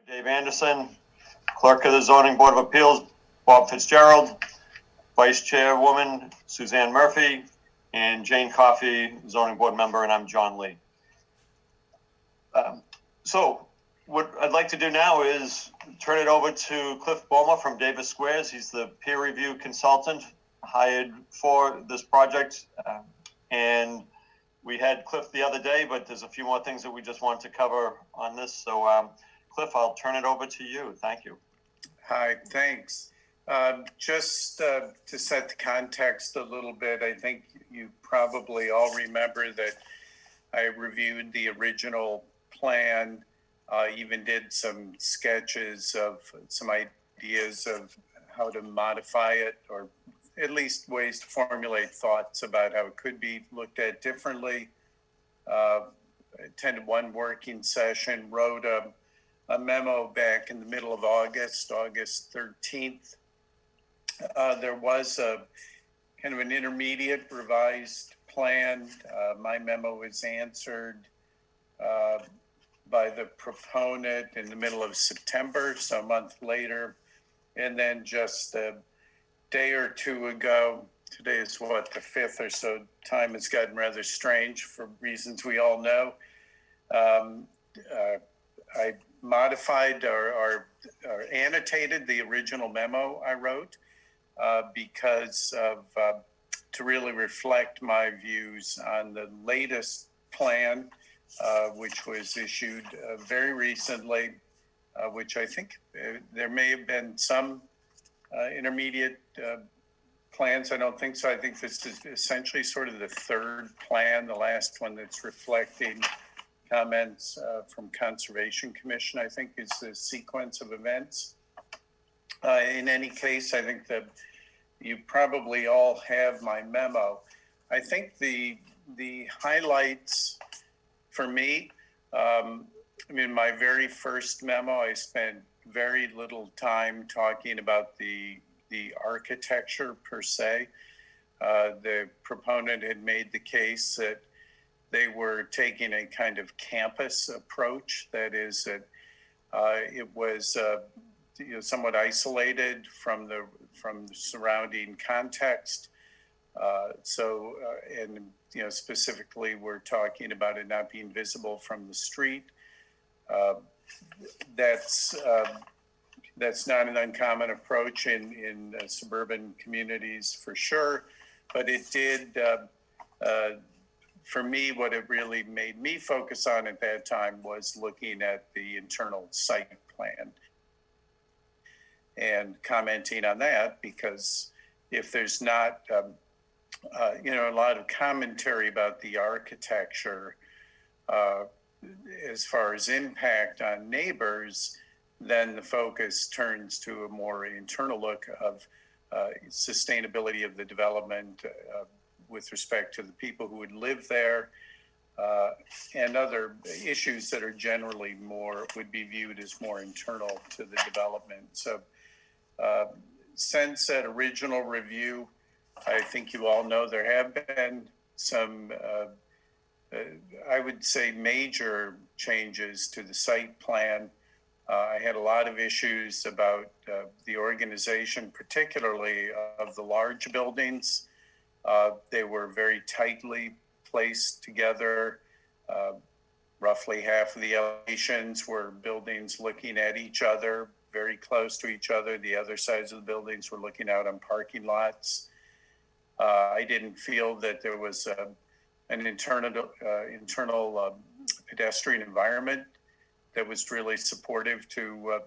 Dave Anderson, Clerk of the Zoning Board of Appeals, Bob Fitzgerald, Vice Chairwoman, Suzanne Murphy, and Jane Coffey, Zoning Board Member, and I'm John Lee. So what I'd like to do now is turn it over to Cliff Boma from Davis Squares. He's the peer review consultant hired for this project. And we had Cliff the other day, but there's a few more things that we just want to cover on this. So Cliff, I'll turn it over to you. Thank you. Hi, thanks. Just to set the context a little bit, I think you probably all remember that I reviewed the original plan, even did some sketches of some ideas of how to modify it, or at least ways to formulate thoughts about how it could be looked at differently. Attended one working session, wrote a memo back in the middle of August 13th. There was a kind of an intermediate revised plan. My memo was answered by the proponent in the middle of September, so a month later. And then just a day or two ago, today is what, the 5th or so, time has gotten rather strange for reasons we all know. I modified or annotated the original memo I wrote because of to really reflect my views on the latest plan, which was issued very recently, which I think there may have been some intermediate plans. I don't think so. I think this is essentially sort of the third plan, the last one that's reflecting comments from Conservation Commission, I think is the sequence of events. In any case, I think that you probably all have my memo. I think the highlights for me, my very first memo, I spent very little time talking about the architecture per se. The proponent had made the case that they were taking a kind of campus approach. That is, that it was somewhat isolated from the surrounding context. Specifically, we're talking about it not being visible from the street. That's not an uncommon approach in suburban communities for sure, but it did. For me, what it really made me focus on at that time was looking at the internal site plan and commenting on that, because if there's not, a lot of commentary about the architecture as far as impact on neighbors, then the focus turns to a more internal look of sustainability of the development with respect to the people who would live there, and other issues that are generally would be viewed as more internal to the development. So since that original review, I think you all know there have been some, I would say, major changes to the site plan. I had a lot of issues about the organization, particularly of the large buildings. They were very tightly placed together. Roughly half of the elevations were buildings looking at each other, very close to each other. The other sides of the buildings were looking out on parking lots. I didn't feel that there was an internal pedestrian environment that was really supportive to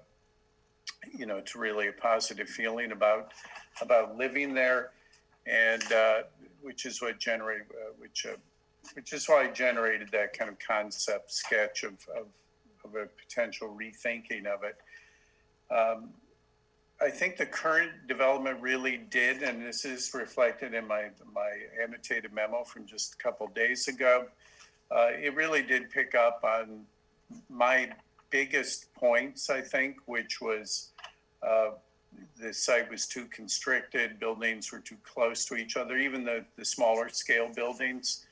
really a positive feeling about living there. And which is what generated, which is why I generated that kind of concept sketch of a potential rethinking of it. I think the current development really did, and this is reflected in my annotated memo from just a couple of days ago. It really did pick up on my biggest points, I think, which was the site was too constricted, buildings were too close to each other. Even the smaller scale buildings,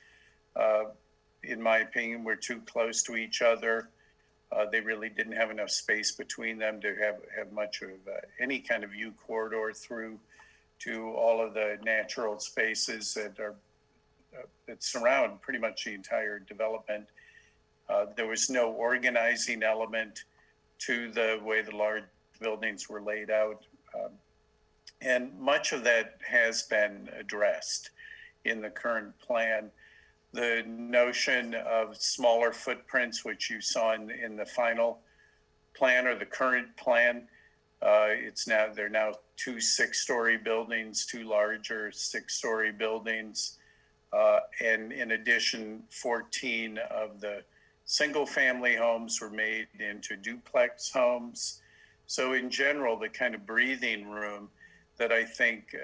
in my opinion, were too close to each other. They really didn't have enough space between them to have much of any kind of view corridor through to all of the natural spaces that surround pretty much the entire development. There was no organizing element to the way the large buildings were laid out. And much of that has been addressed in the current plan. The notion of smaller footprints, which you saw in the final plan or the current plan, they're now 2 6-story buildings, 2 larger 6-story buildings. And in addition, 14 of the single family homes were made into duplex homes. So in general, the kind of breathing room that I think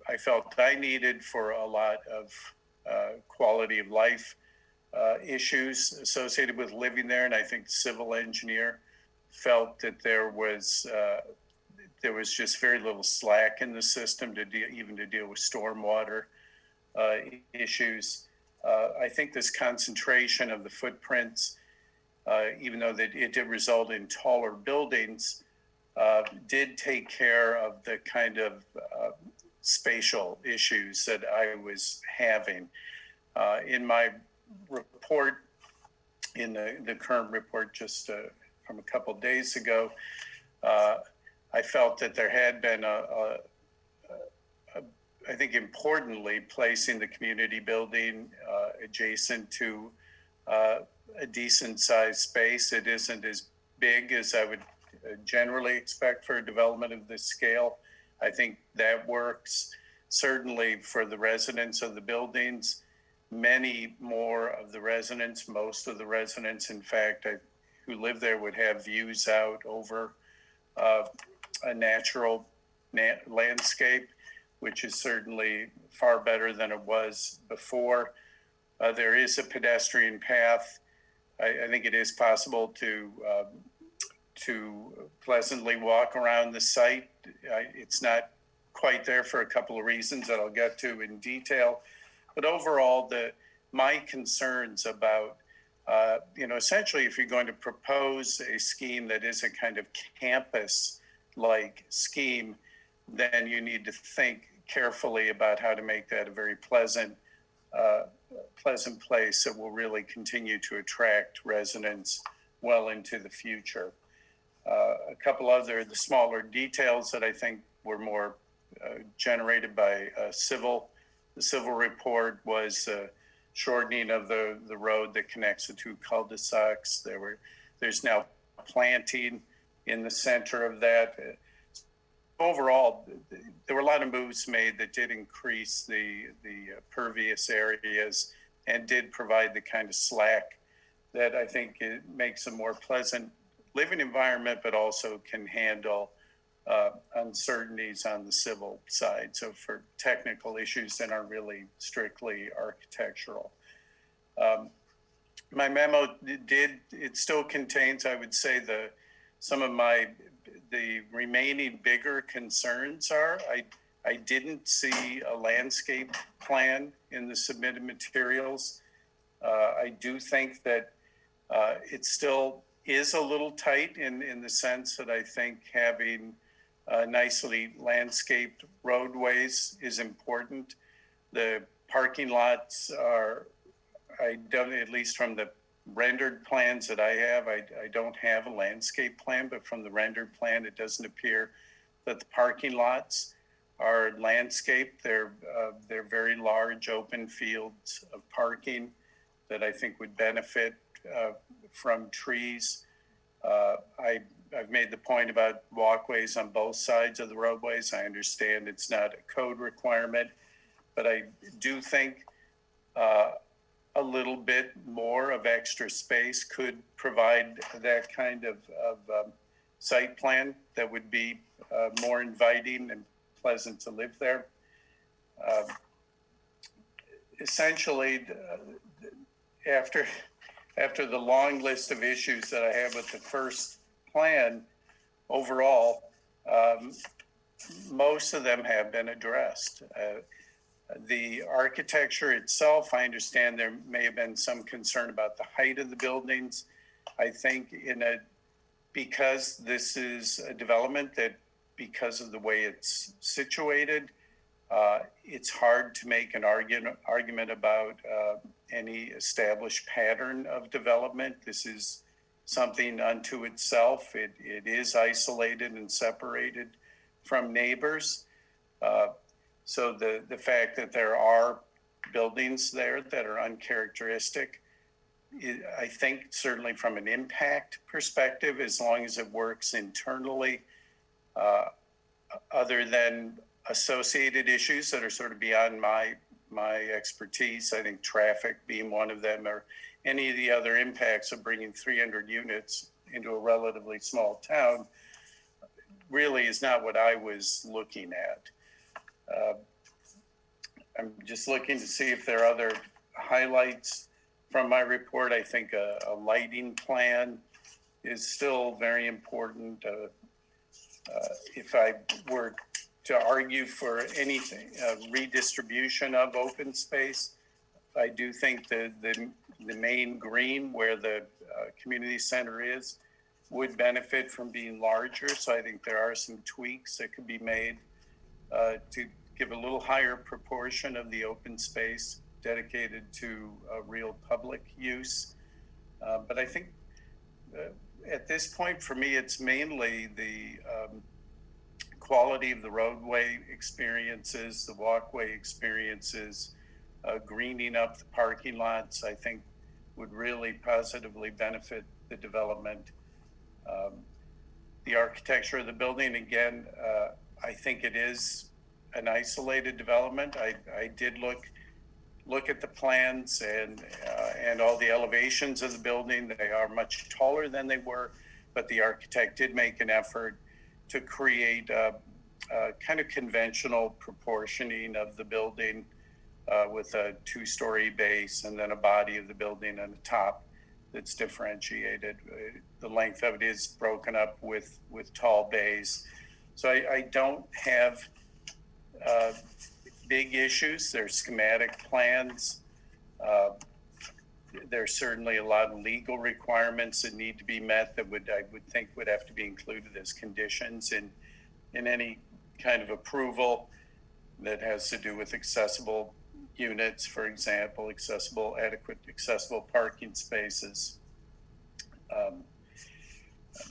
I felt I needed for a lot of quality of life issues associated with living there. And I think the civil engineer felt that there was just very little slack in the system to deal with stormwater issues. I think this concentration of the footprints, even though it did result in taller buildings, did take care of the kind of spatial issues that I was having. In my report, in the current report just from a couple of days ago, I felt that there had been I think importantly, placing the community building adjacent to a decent sized space. It isn't as big as I would generally expect for a development of this scale. I think that works. Certainly for the residents of the buildings, many more of the residents, most of the residents, in fact, who live there would have views out over a natural landscape, which is certainly far better than it was before. There is a pedestrian path. I think it is possible to pleasantly walk around the site. It's not quite there for a couple of reasons that I'll get to in detail. But overall, my concerns about, essentially if you're going to propose a scheme that is a kind of campus-like scheme, then you need to think carefully about how to make that a very pleasant place that will really continue to attract residents well into the future. A couple the smaller details that I think were more generated by the civil report was shortening of the road that connects the 2 cul-de-sacs. There's now planting in the center of that. Overall, there were a lot of moves made that did increase the pervious areas and did provide the kind of slack that I think it makes a more pleasant living environment, but also can handle uncertainties on the civil side. So for technical issues that aren't really strictly architectural. My memo it still contains, I would say, some of the remaining bigger concerns are, I didn't see a landscape plan in the submitted materials. I do think that it still is a little tight in the sense that I think having nicely landscaped roadways is important. The parking lots at least from the rendered plans that I have, I don't have a landscape plan, but from the rendered plan, it doesn't appear that the parking lots are landscaped. They're very large open fields of parking that I think would benefit from trees. I've made the point about walkways on both sides of the roadways. I understand it's not a code requirement, but I do think a little bit more of extra space could provide that kind of site plan that would be more inviting and pleasant to live there. Essentially, after the long list of issues that I have with the first plan, overall, most of them have been addressed. The architecture itself, I understand there may have been some concern about the height of the buildings. I think because this is a development that, because of the way it's situated, it's hard to make an argument about any established pattern of development. This is something unto itself. It is isolated and separated from neighbors. So the fact that there are buildings there that are uncharacteristic, I think certainly from an impact perspective, as long as it works internally, other than associated issues that are sort of beyond my expertise, I think traffic being one of them, or any of the other impacts of bringing 300 units into a relatively small town, really is not what I was looking at. I'm just looking to see if there are other highlights from my report. I think a lighting plan is still very important. If I were to argue for anything, redistribution of open space, I do think the main green where the community center is would benefit from being larger. So I think there are some tweaks that could be made to give a little higher proportion of the open space dedicated to real public use. But I think at this point, for me, it's mainly the quality of the roadway experiences, the walkway experiences, greening up the parking lots, I think would really positively benefit the development. The architecture of the building, again, I think it is an isolated development. I did look at the plans and all the elevations of the building. They are much taller than they were, but the architect did make an effort to create a kind of conventional proportioning of the building with a 2-story base and then a body of the building and a top that's differentiated. The length of it is broken up with tall bays. So I don't have big issues. There's schematic plans. There's certainly a lot of legal requirements that need to be met that I would think would have to be included as conditions in any kind of approval that has to do with accessible units, for example, adequate accessible parking spaces.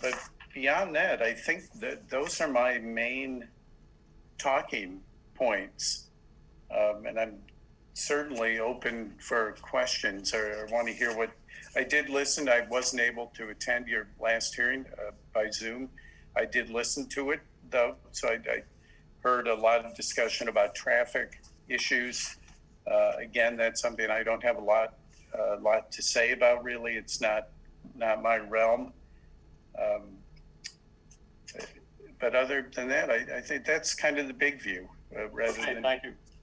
But beyond that, I think that those are my main talking points. And I'm certainly open for questions or want to hear what I did listen. I wasn't able to attend your last hearing by Zoom. I did listen to it though. So I heard a lot of discussion about traffic issues. Again, that's something I don't have a lot to say about really. It's not my realm. But other than that, I think that's kind of the big view.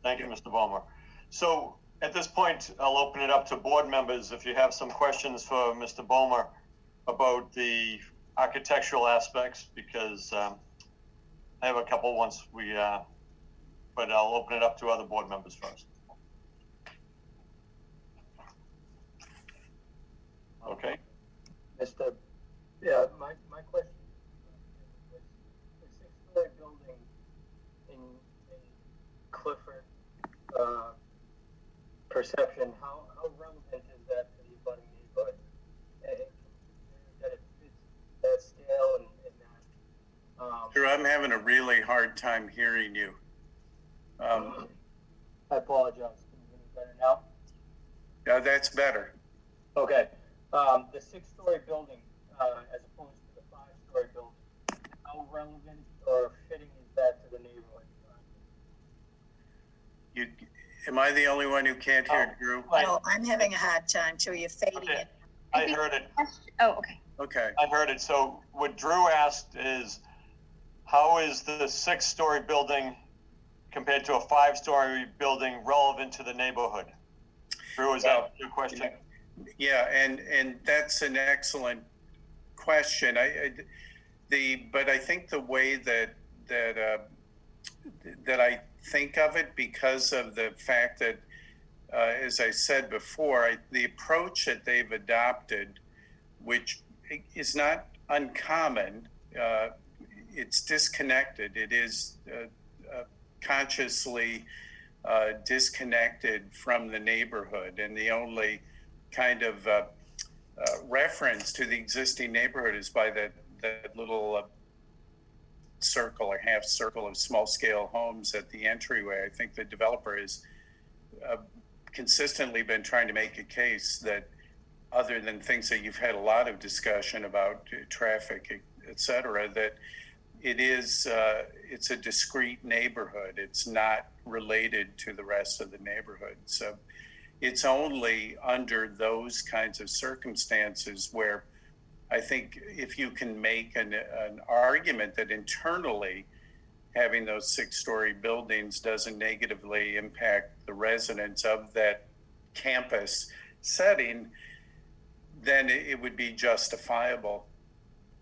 Thank you, Mr. Ballmer. So at this point, I'll open it up to board members. If you have some questions for Mr. Ballmer about the architectural aspects, because I have a couple once but I'll open it up to other board members first. Okay. My question was the 6-story building in Clifford perception, how relevant is that to the abutting neighborhood? That it fits that scale and that. Drew, I'm having a really hard time hearing you. I apologize. Can you hear me better now? Yeah, that's better. Okay. The 6-story building, as opposed to the 5-story building, how relevant or fitting is that to the neighborhood? Am I the only one who can't hear Drew? Oh, I'm having a hard time too. You're fading Okay. it. I heard it. Oh, okay. Okay. I heard it. So what Drew asked is, how is the 6-story building compared to a 5-story building relevant to the neighborhood? Drew, is that your question? Yeah, and that's an excellent question. But I think the way that I think of it, because of the fact that, as I said before, the approach that they've adopted, which is not uncommon. It's disconnected. It is consciously disconnected from the neighborhood, and the only kind of reference to the existing neighborhood is by that little circle or half circle of small scale homes at the entryway. I think the developer has consistently been trying to make a case that, other than things that you've had a lot of discussion about, traffic, et cetera, that it's a discrete neighborhood. It's not related to the rest of the neighborhood. So it's only under those kinds of circumstances where I think if you can make an argument that internally having those 6-story buildings doesn't negatively impact the residents of that campus setting, then it would be justifiable.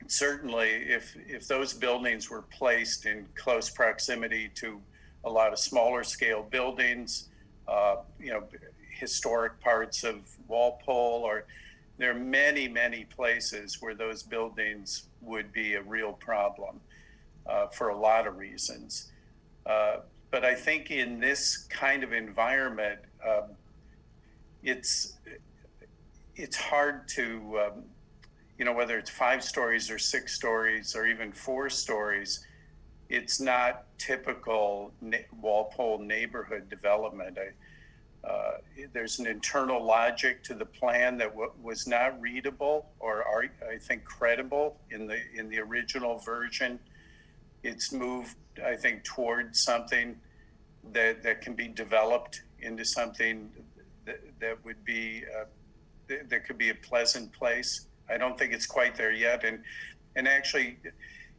Certainly, if those buildings were placed in close proximity to a lot of smaller scale buildings, historic parts of Walpole, or there are many, many places where those buildings would be a real problem for a lot of reasons. But I think in this kind of environment, it's hard to, whether it's 5 stories or 6 stories or even 4 stories, it's not typical Walpole neighborhood development. There's an internal logic to the plan that was not readable or I think credible in the original version. It's moved, I think, towards something that can be developed into something that would be that could be a pleasant place. I don't think it's quite there yet, and actually,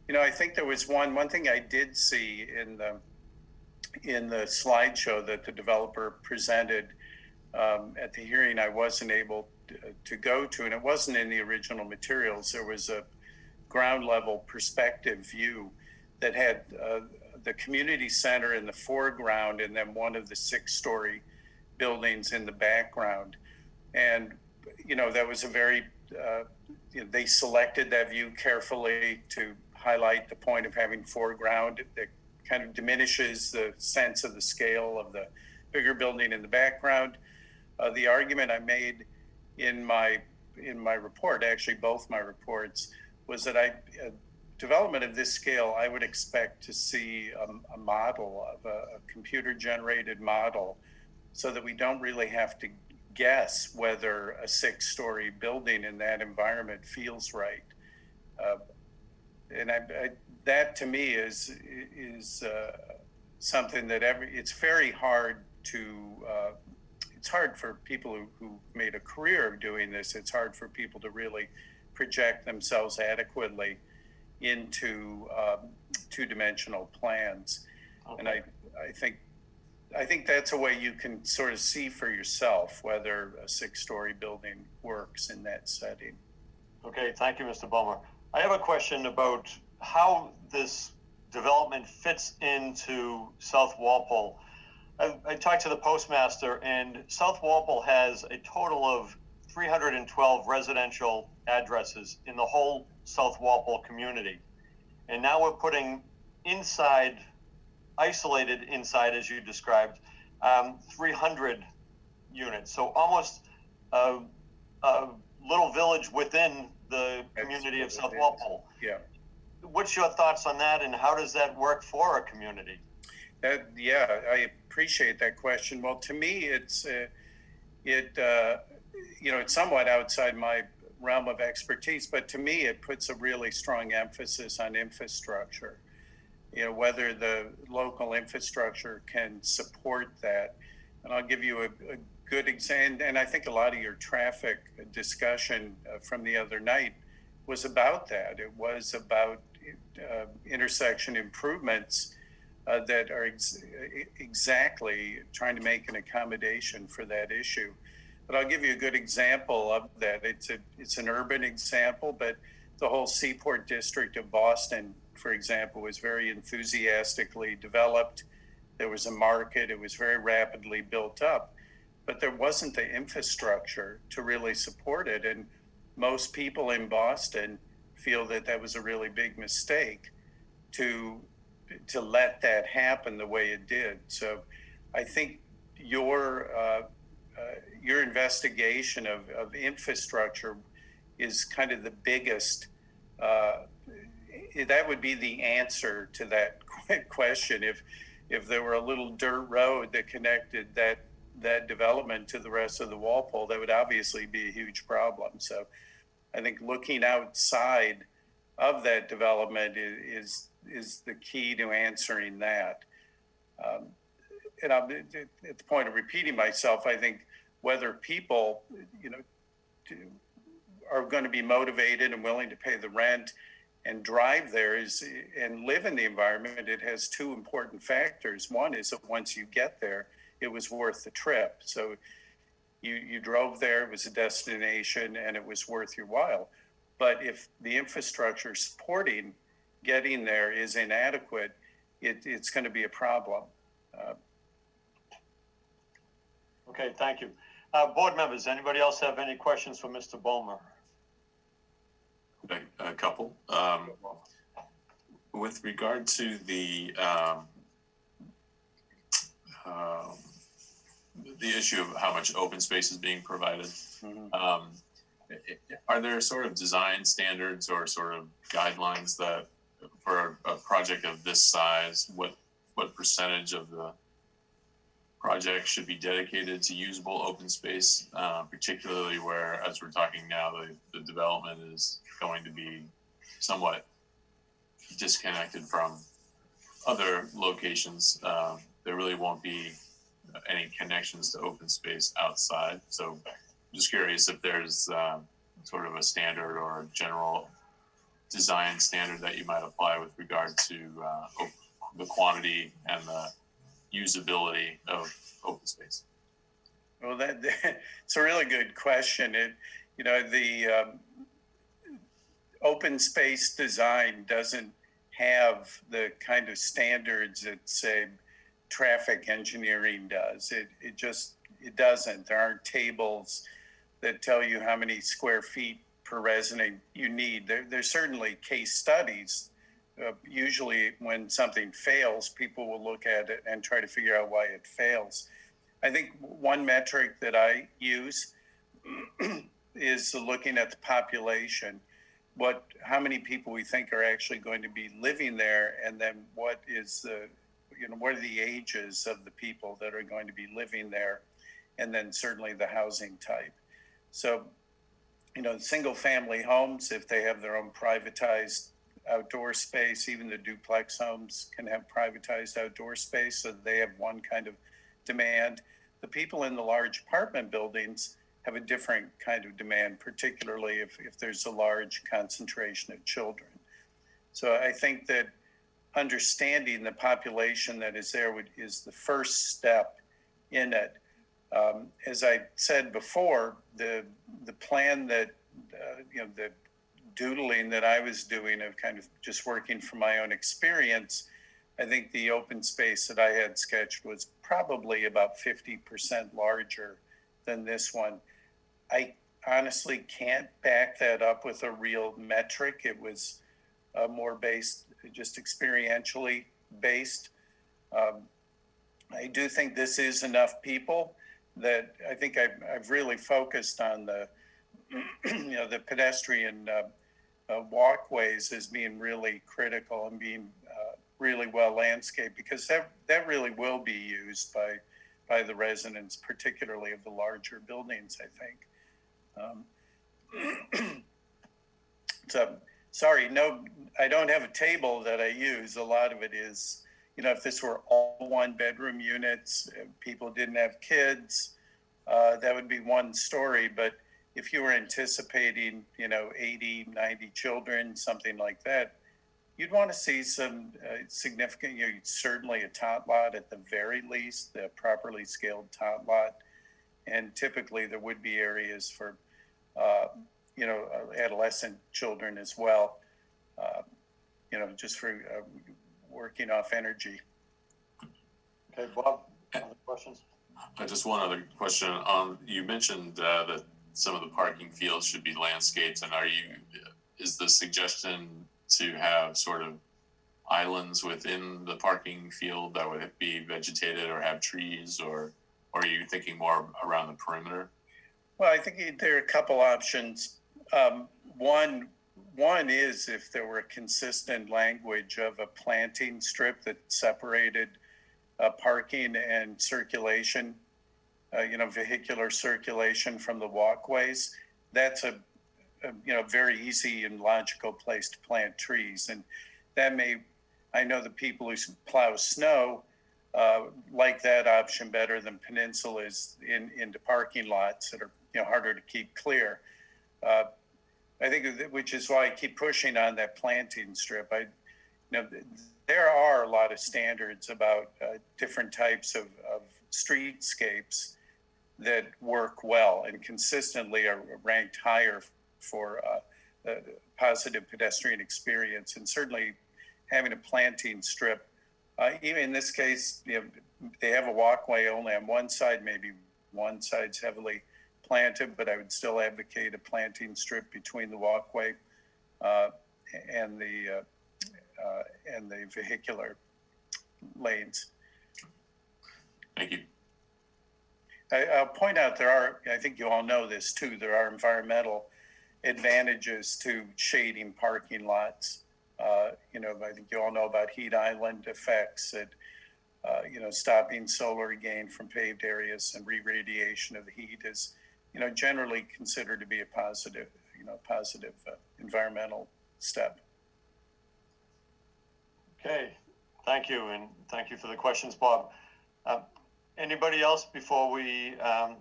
I think there was one thing I did see in the slideshow that the developer presented at the hearing. I wasn't able to go to, and it wasn't in the original materials. There was a ground level perspective view that had the community center in the foreground and then one of the 6-story buildings in the background. And, that was a very, they selected that view carefully to highlight the point of having foreground that kind of diminishes the sense of the scale of the bigger building in the background. The argument I made in my report, actually both my reports, was that development of this scale, I would expect to see a model of a computer-generated model, so that we don't really have to guess whether a 6-story building in that environment feels right. And that to me is something that it's very hard to. It's hard for people who made a career of doing this. It's hard for people to really project themselves adequately into 2-dimensional plans. Okay. And I think that's a way you can sort of see for yourself whether a 6-story building works in that setting. Okay, thank you, Mr. Bulmer. I have a question about how this development fits into South Walpole. I talked to the postmaster, and South Walpole has a total of 312 residential addresses in the whole South Walpole community. And now we're putting isolated inside, as you described, 300 units. So almost a little village within the community of South Walpole. Yeah. What's your thoughts on that, and how does that work for a community? I appreciate that question. Well, to me, it's somewhat outside my realm of expertise, but to me, it puts a really strong emphasis on infrastructure. Whether the local infrastructure can support that. And I'll give you a good example. And I think a lot of your traffic discussion from the other night was about that. It was about intersection improvements that are exactly trying to make an accommodation for that issue. But I'll give you a good example of that. It's an urban example, but the whole Seaport District of Boston, for example, was very enthusiastically developed. There was a market. It was very rapidly built up, but there wasn't the infrastructure to really support it. And most people in Boston feel that that was a really big mistake to let that happen the way it did. So I think your investigation of infrastructure is kind of the biggest. That would be the answer to that question. If there were a little dirt road that connected that development to the rest of the Walpole, that would obviously be a huge problem. So I think looking outside of that development is the key to answering that. And I'm at the point of repeating myself. I think whether people, are going to be motivated and willing to pay the rent and drive there and live in the environment, it has two important factors. One is that once you get there, it was worth the trip. So you drove there, it was a destination, and it was worth your while. But if the infrastructure supporting getting there is inadequate, it's going to be a problem. Okay, thank you. Board members, anybody else have any questions for Mr. Bulmer? A couple. With regard to the issue of how much open space is being provided, are there sort of design standards or sort of guidelines that for a project of this size, what percentage of the project should be dedicated to usable open space, particularly where, as we're talking now, the development is going to be somewhat disconnected from other locations. There really won't be any connections to open space outside. So I'm just curious if there's sort of a standard or a general design standard that you might apply with regard to the quantity and the usability of open space. Well, it's a really good question. The open space design doesn't have the kind of standards that, say, traffic engineering does. It doesn't. There aren't tables that tell you how many square feet per resident you need. There's certainly case studies. Usually when something fails, people will look at it and try to figure out why it fails. I think one metric that I use is looking at the population, how many people we think are actually going to be living there, and then what are the ages of the people that are going to be living there, and then certainly the housing type. So, single family homes, if they have their own privatized outdoor space, even the duplex homes can have privatized outdoor space, so they have one kind of demand. The people in the large apartment buildings have a different kind of demand, particularly if there's a large concentration of children. So I think that understanding the population that is there is the first step in it. As I said before, the plan that, the doodling that I was doing of kind of just working from my own experience, I think the open space that I had sketched was probably about 50% larger than this one. I honestly can't back that up with a real metric. It was more based, just experientially based. I do think this is enough people that I think I've really focused on the pedestrian walkways as being really critical and being really well landscaped, because that really will be used by the residents, particularly of the larger buildings, I think. So sorry, no, I don't have a table that I use. A lot of it is, if this were all one bedroom units, people didn't have kids, that would be one story. But if you were anticipating, 80, 90 children, something like that, you'd want to see some significant, certainly a tot lot at the very least, the properly scaled tot lot. And typically there would be areas for, adolescent children as well, just for working off energy. Okay, Bob, other questions? Just one other question. You mentioned that some of the parking fields should be landscaped, and is the suggestion to have sort of islands within the parking field that would be vegetated or have trees, or are you thinking more around the perimeter? Well, I think there are a couple options. One is if there were consistent language of a planting strip that separated parking and circulation, vehicular circulation from the walkways. That's a very easy and logical place to plant trees. And I know the people who plow snow like that option better than peninsulas into parking lots that are harder to keep clear. I think, which is why I keep pushing on that planting strip. There are a lot of standards about different types of streetscapes that work well and consistently are ranked higher for positive pedestrian experience. And certainly having a planting strip, even in this case, they have a walkway only on one side, maybe one side's heavily planted, but I would still advocate a planting strip between the walkway and the vehicular lanes. Thank you. I'll point out I think you all know this too, there are environmental advantages to shading parking lots. I think you all know about heat island effects that, stopping solar gain from paved areas and re-radiation of the heat is, generally considered to be a positive environmental step. Okay, thank you, and thank you for the questions, Bob. Anybody else before we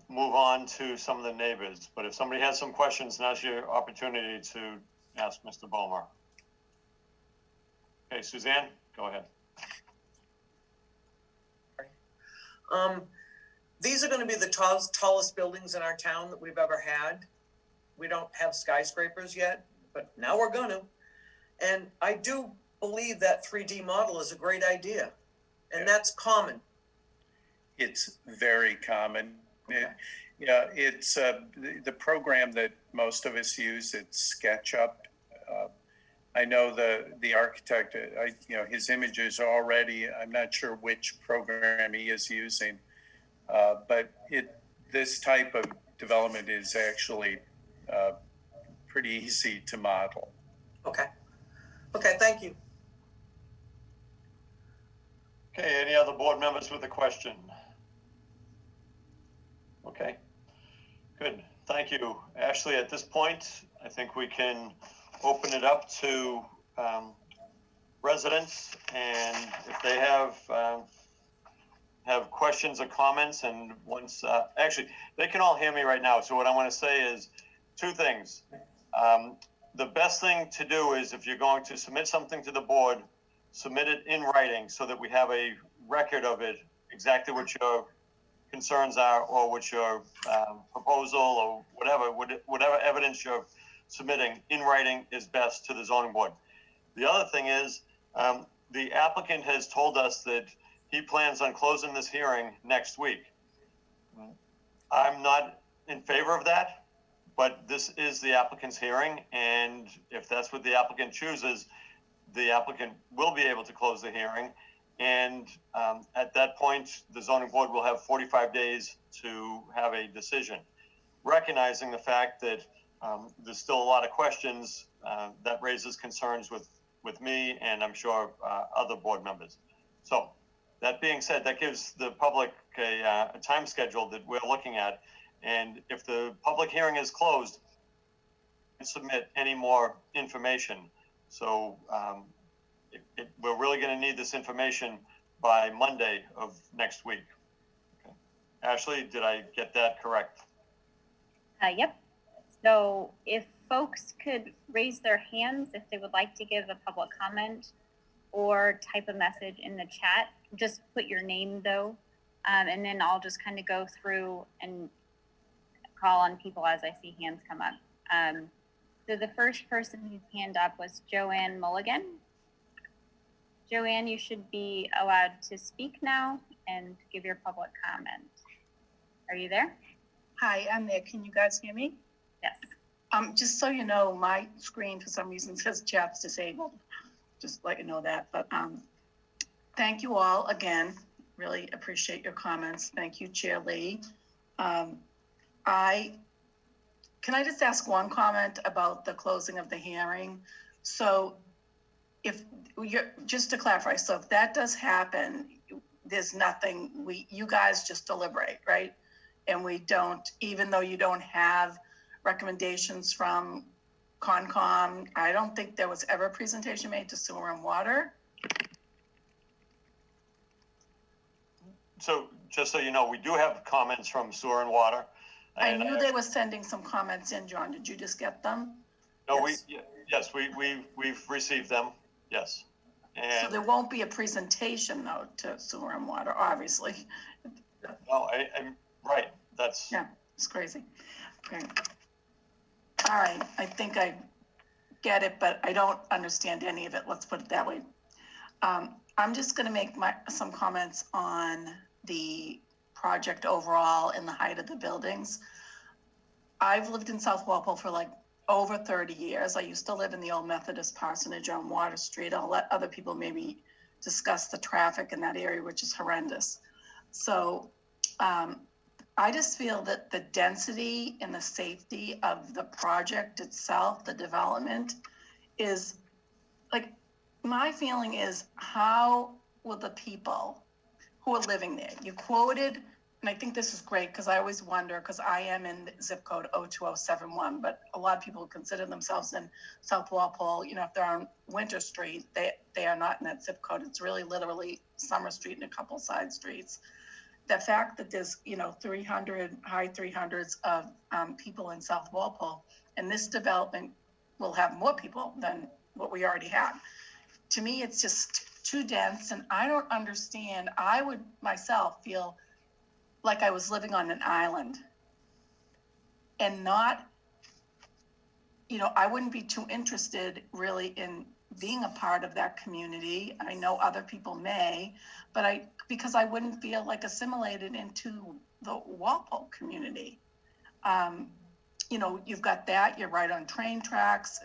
move on to some of the neighbors? But if somebody has some questions, now's your opportunity to ask Mr. Bulmer. Okay, Suzanne, go ahead. These are going to be the tallest buildings in our town that we've ever had. We don't have skyscrapers yet, but now we're going to. And I do believe that 3D model is a great idea, and that's common. It's very common. Okay. It's the program that most of us use. It's SketchUp. I know the architect. His images are already. I'm not sure which program he is using, but this type of development is actually pretty easy to model. Okay, thank you. Okay, any other board members with a question? Okay, good. Thank you. Ashley, at this point, I think we can open it up to residents, and if they have questions or comments, and once, actually, they can all hear me right now. So what I want to say is two things. The best thing to do is if you're going to submit something to the board, submit it in writing so that we have a record of it, exactly what your concerns are or what your proposal or whatever evidence you're submitting in writing is best to the zoning board. The other thing is the applicant has told us that he plans on closing this hearing next week. I'm not in favor of that, but this is the applicant's hearing, and if that's what the applicant chooses, the applicant will be able to close the hearing. And at that point, the zoning board will have 45 days to have a decision, recognizing the fact that there's still a lot of questions that raises concerns with me and I'm sure other board members. So that being said, that gives the public a time schedule that we're looking at. And if the public hearing is closed, submit any more information. So we're really going to need this information by Monday of next week. Okay. Ashley, did I get that correct? Yep. So if folks could raise their hands if they would like to give a public comment or type a message in the chat, just put your name though, and then I'll just kind of go through and call on people as I see hands come up. So the first person whose hand up was Joanne Mulligan. Joanne, you should be allowed to speak now and give your public comment. Are you there? Hi, I'm there. Can you guys hear me? Yes. Just so you know, my screen for some reason says chat's disabled. Just let you know that. But thank you all again. Really appreciate your comments. Thank you, Chair Lee. Can I just ask one comment about the closing of the hearing? So if you're, just to clarify, so if that does happen, there's nothing, you guys just deliberate, right? And we don't, even though you don't have recommendations from Concom, I don't think there was ever a presentation made to sewer and water. So just so you know, we do have comments from sewer and water. I knew they were sending some comments in, John. Did you just get them? No, Yes. we've received them, yes. So And, there won't be a presentation though to sewer and water, obviously. no, I'm, right, that's, Yeah, it's crazy. Okay. All right, I think I get it, but I don't understand any of it. Let's put it that way. I'm just gonna make some comments on the project overall and the height of the buildings. I've lived in South Walpole for like over 30 years. I used to live in the old Methodist parsonage on Water Street. I'll let other people maybe discuss the traffic in that area, which is horrendous. So I just feel that the density and the safety of the project itself, the development, is like, my feeling is, how will the people who are living there, you quoted, and I think this is great because I always wonder, because I am in the zip code 02071, but a lot of people consider themselves in South Walpole. You know, if they're on Winter Street, they are not in that zip code. It's really literally Summer Street and a couple side streets. The fact that there's, 300, high 300s of people in South Walpole, and this development will have more people than what we already have. To me, it's just too dense, and I don't understand. I would myself feel like I was living on an island and not, I wouldn't be too interested really in being a part of that community. I know other people may, but because I wouldn't feel like assimilated into the Walpole community. You've got that, you're right on train tracks,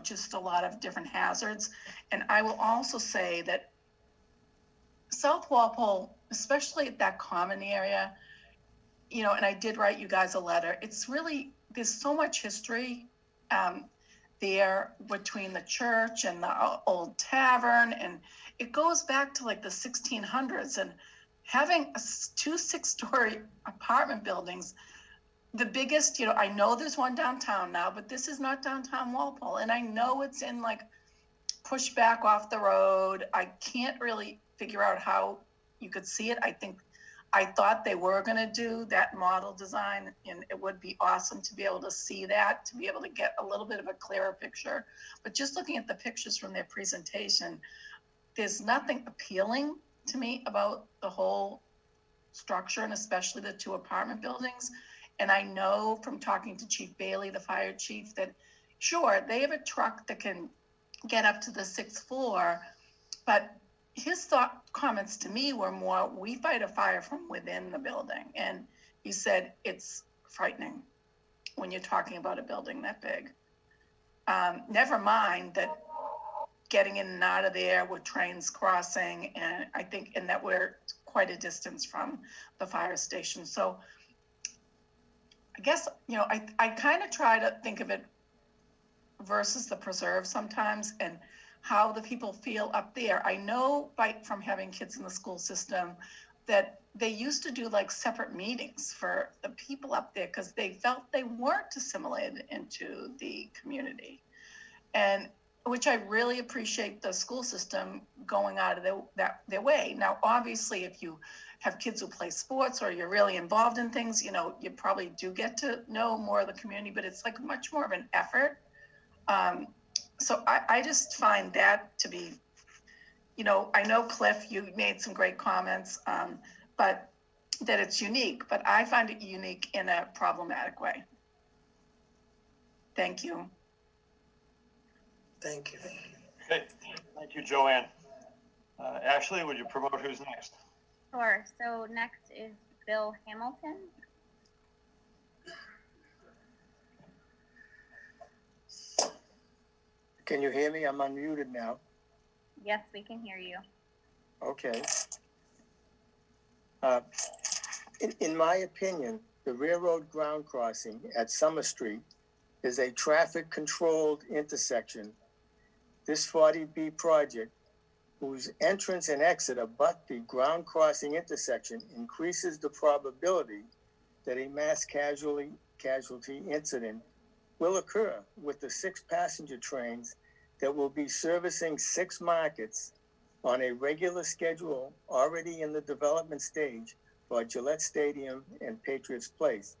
just a lot of different hazards. And I will also say that South Walpole, especially at that common area, and I did write you guys a letter. It's really, there's so much history there between the church and the old tavern. And it goes back to like the 1600s, and having two 6-story apartment buildings. The biggest, I know there's one downtown now, but this is not downtown Walpole. And I know it's in like push back off the road. I can't really figure out how you could see it. I thought they were going to do that model design, and it would be awesome to be able to see that, to be able to get a little bit of a clearer picture. But just looking at the pictures from their presentation, there's nothing appealing to me about the whole structure, and especially the two apartment buildings. And I know from talking to Chief Bailey, the fire chief, that sure, they have a truck that can get up to the 6th floor, but his comments to me were more, we fight a fire from within the building. And he said, it's frightening when you're talking about a building that big. Never mind that getting in and out of there with trains crossing, and I think, and that we're quite a distance from the fire station. So I guess, I kind of try to think of it versus the preserve sometimes, and how the people feel up there. I know from having kids in the school system that they used to do like separate meetings for the people up there because they felt they weren't assimilated into the community. And which I really appreciate the school system going out of their way. Now, obviously, if you have kids who play sports or you're really involved in things, you probably do get to know more of the community, but it's like much more of an effort. So I just find that to be, I know Cliff, you made some great comments, but that it's unique, but I find it unique in a problematic way. Thank you. Thank you. okay, thank you, Joanne. Ashley, would you promote who's next? Sure. So next is Bill Hamilton. Can you hear me? I'm unmuted now. Yes, we can hear you. Okay. In my opinion, the railroad ground crossing at Summer Street is a traffic-controlled intersection. This 40B project, whose entrance and exit abut the ground crossing intersection, increases the probability that a mass casualty incident will occur with the 6 passenger trains that will be servicing 6 markets on a regular schedule already in the development stage for Gillette Stadium and Patriots Place.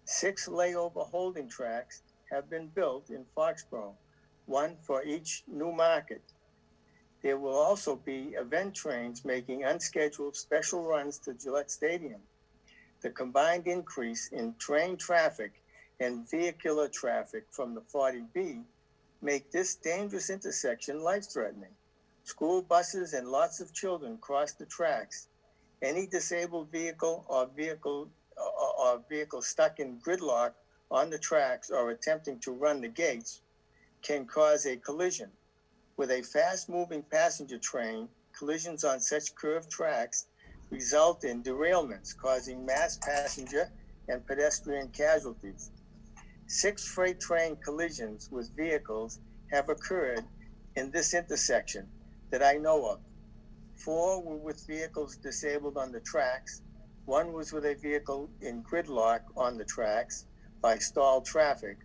6 layover holding tracks have been built in Foxborough, 1 for each new market. There will also be event trains making unscheduled special runs to Gillette Stadium. The combined increase in train traffic and vehicular traffic from the 40B make this dangerous intersection life-threatening. School buses and lots of children cross the tracks. Any disabled vehicle or vehicle stuck in gridlock on the tracks or attempting to run the gates can cause a collision. With a fast-moving passenger train, collisions on such curved tracks result in derailments, causing mass passenger and pedestrian casualties. 6 freight train collisions with vehicles have occurred in this intersection that I know of. 4 were with vehicles disabled on the tracks. 1 was with a vehicle in gridlock on the tracks by stalled traffic.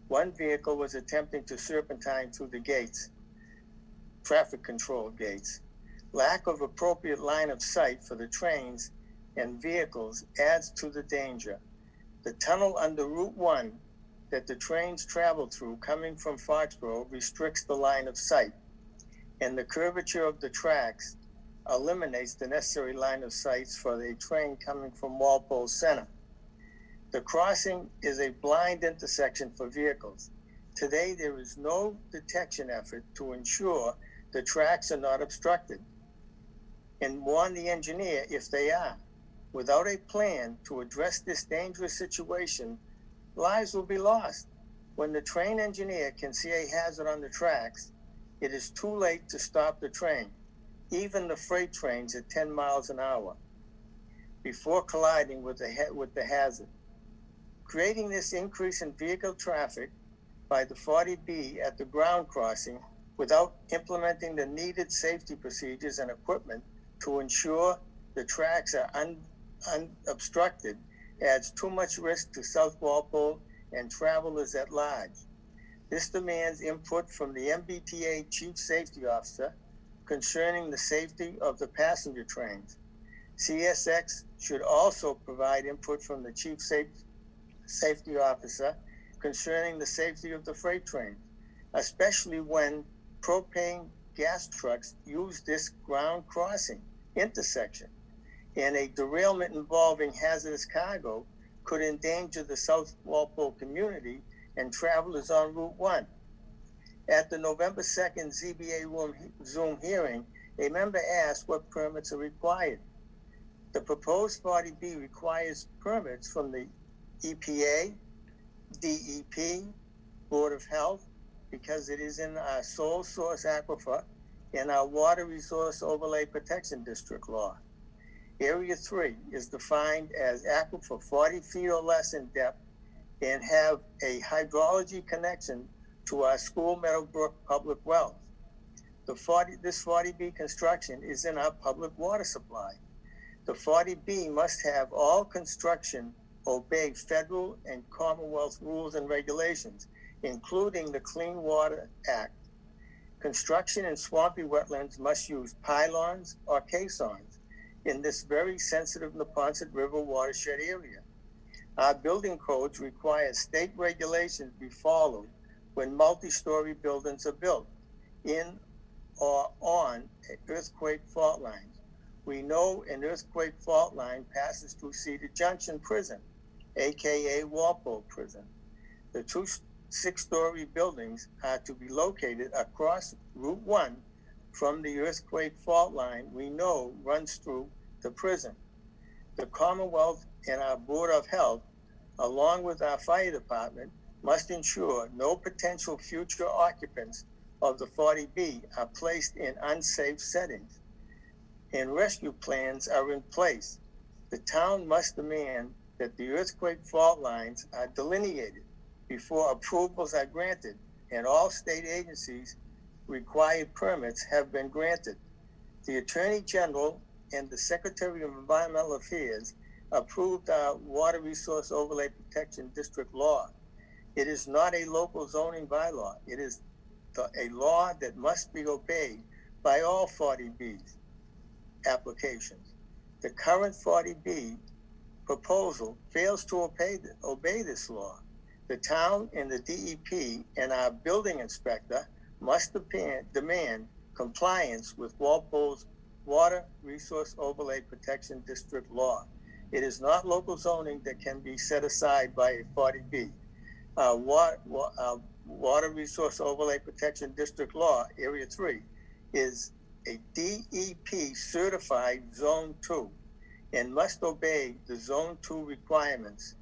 1 vehicle was attempting to serpentine through the gates, traffic control gates. Lack of appropriate line of sight for the trains and vehicles adds to the danger. The tunnel under Route 1 that the trains travel through coming from Foxborough restricts the line of sight, and the curvature of the tracks eliminates the necessary line of sight for a train coming from Walpole Center. The crossing is a blind intersection for vehicles. Today, there is no detection effort to ensure the tracks are not obstructed, and warn the engineer if they are. Without a plan to address this dangerous situation, lives will be lost. When the train engineer can see a hazard on the tracks, it is too late to stop the train, even the freight trains at 10 miles an hour, before colliding with the hazard. Creating this increase in vehicle traffic by the 40B at the ground crossing without implementing the needed safety procedures and equipment to ensure the tracks are unobstructed adds too much risk to South Walpole and travelers at large. This demands input from the MBTA Chief Safety Officer concerning the safety of the passenger trains. CSX should also provide input from the Chief Safety Officer concerning the safety of the freight trains, especially when propane gas trucks use this ground crossing intersection, and a derailment involving hazardous cargo could endanger the South Walpole community and travelers on Route 1. At the November 2nd ZBA Zoom hearing, a member asked what permits are required. The proposed 40B requires permits from the EPA, DEP, Board of Health, because it is in our sole source aquifer in our Water Resource Overlay Protection District law. Area 3 is defined as aquifer 40 feet or less in depth and have a hydrology connection to our School Meadowbrook public wells. This 40B construction is in our public water supply. The 40B must have all construction obey federal and Commonwealth rules and regulations, including the Clean Water Act. Construction in swampy wetlands must use pylons or caissons in this very sensitive Neponset River watershed area. Our building codes require state regulations be followed when multi-story buildings are built in or on earthquake fault lines. We know an earthquake fault line passes through Cedar Junction Prison, aka Walpole Prison. The 2 6-story buildings are to be located across Route 1 from the earthquake fault line we know runs through the prison. The Commonwealth and our Board of Health, along with our fire department, must ensure no potential future occupants of the 40B are placed in unsafe settings, and rescue plans are in place. The town must demand that the earthquake fault lines are delineated before approvals are granted, and all state agencies required permits have been granted. The Attorney General and the Secretary of Environmental Affairs approved our Water Resource Overlay Protection District law. It is not a local zoning bylaw. It is a law that must be obeyed by all 40B applications. The current 40B proposal fails to obey this law. The town and the DEP and our building inspector must demand compliance with Walpole's Water Resource Overlay Protection District law. It is not local zoning that can be set aside by a 40B. Water Resource Overlay Protection District law, Area 3, is a DEP certified Zone 2 and must obey the Zone 2 requirements.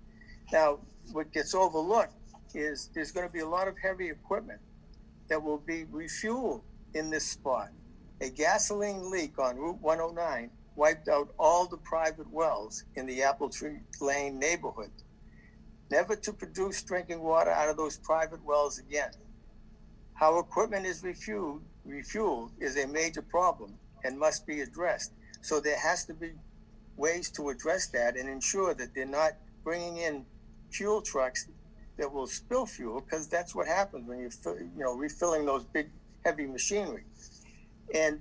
Now, what gets overlooked is there's going to be a lot of heavy equipment that will be refueled in this spot. A gasoline leak on Route 109 wiped out all the private wells in the Apple Tree Lane neighborhood, never to produce drinking water out of those private wells again. How equipment is refueled is a major problem and must be addressed. So there has to be ways to address that and ensure that they're not bringing in fuel trucks that will spill fuel, because that's what happens when you're refilling those big heavy machinery. And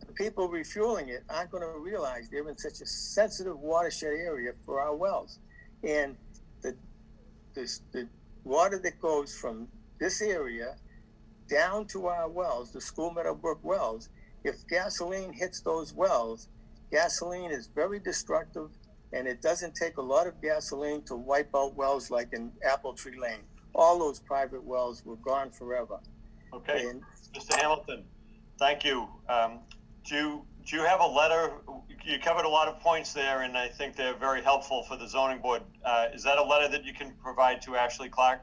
the people refueling it aren't going to realize they're in such a sensitive watershed area for our wells. And the water that goes from this area down to our wells, the School Meadowbrook wells, if gasoline hits those wells, gasoline is very destructive, and it doesn't take a lot of gasoline to wipe out wells like in Apple Tree Lane. All those private wells were gone forever. Okay, And Mr. Hamilton, thank you. Do you have a letter? You covered a lot of points there, and I think they're very helpful for the zoning board. Is that a letter that you can provide to Ashley Clark?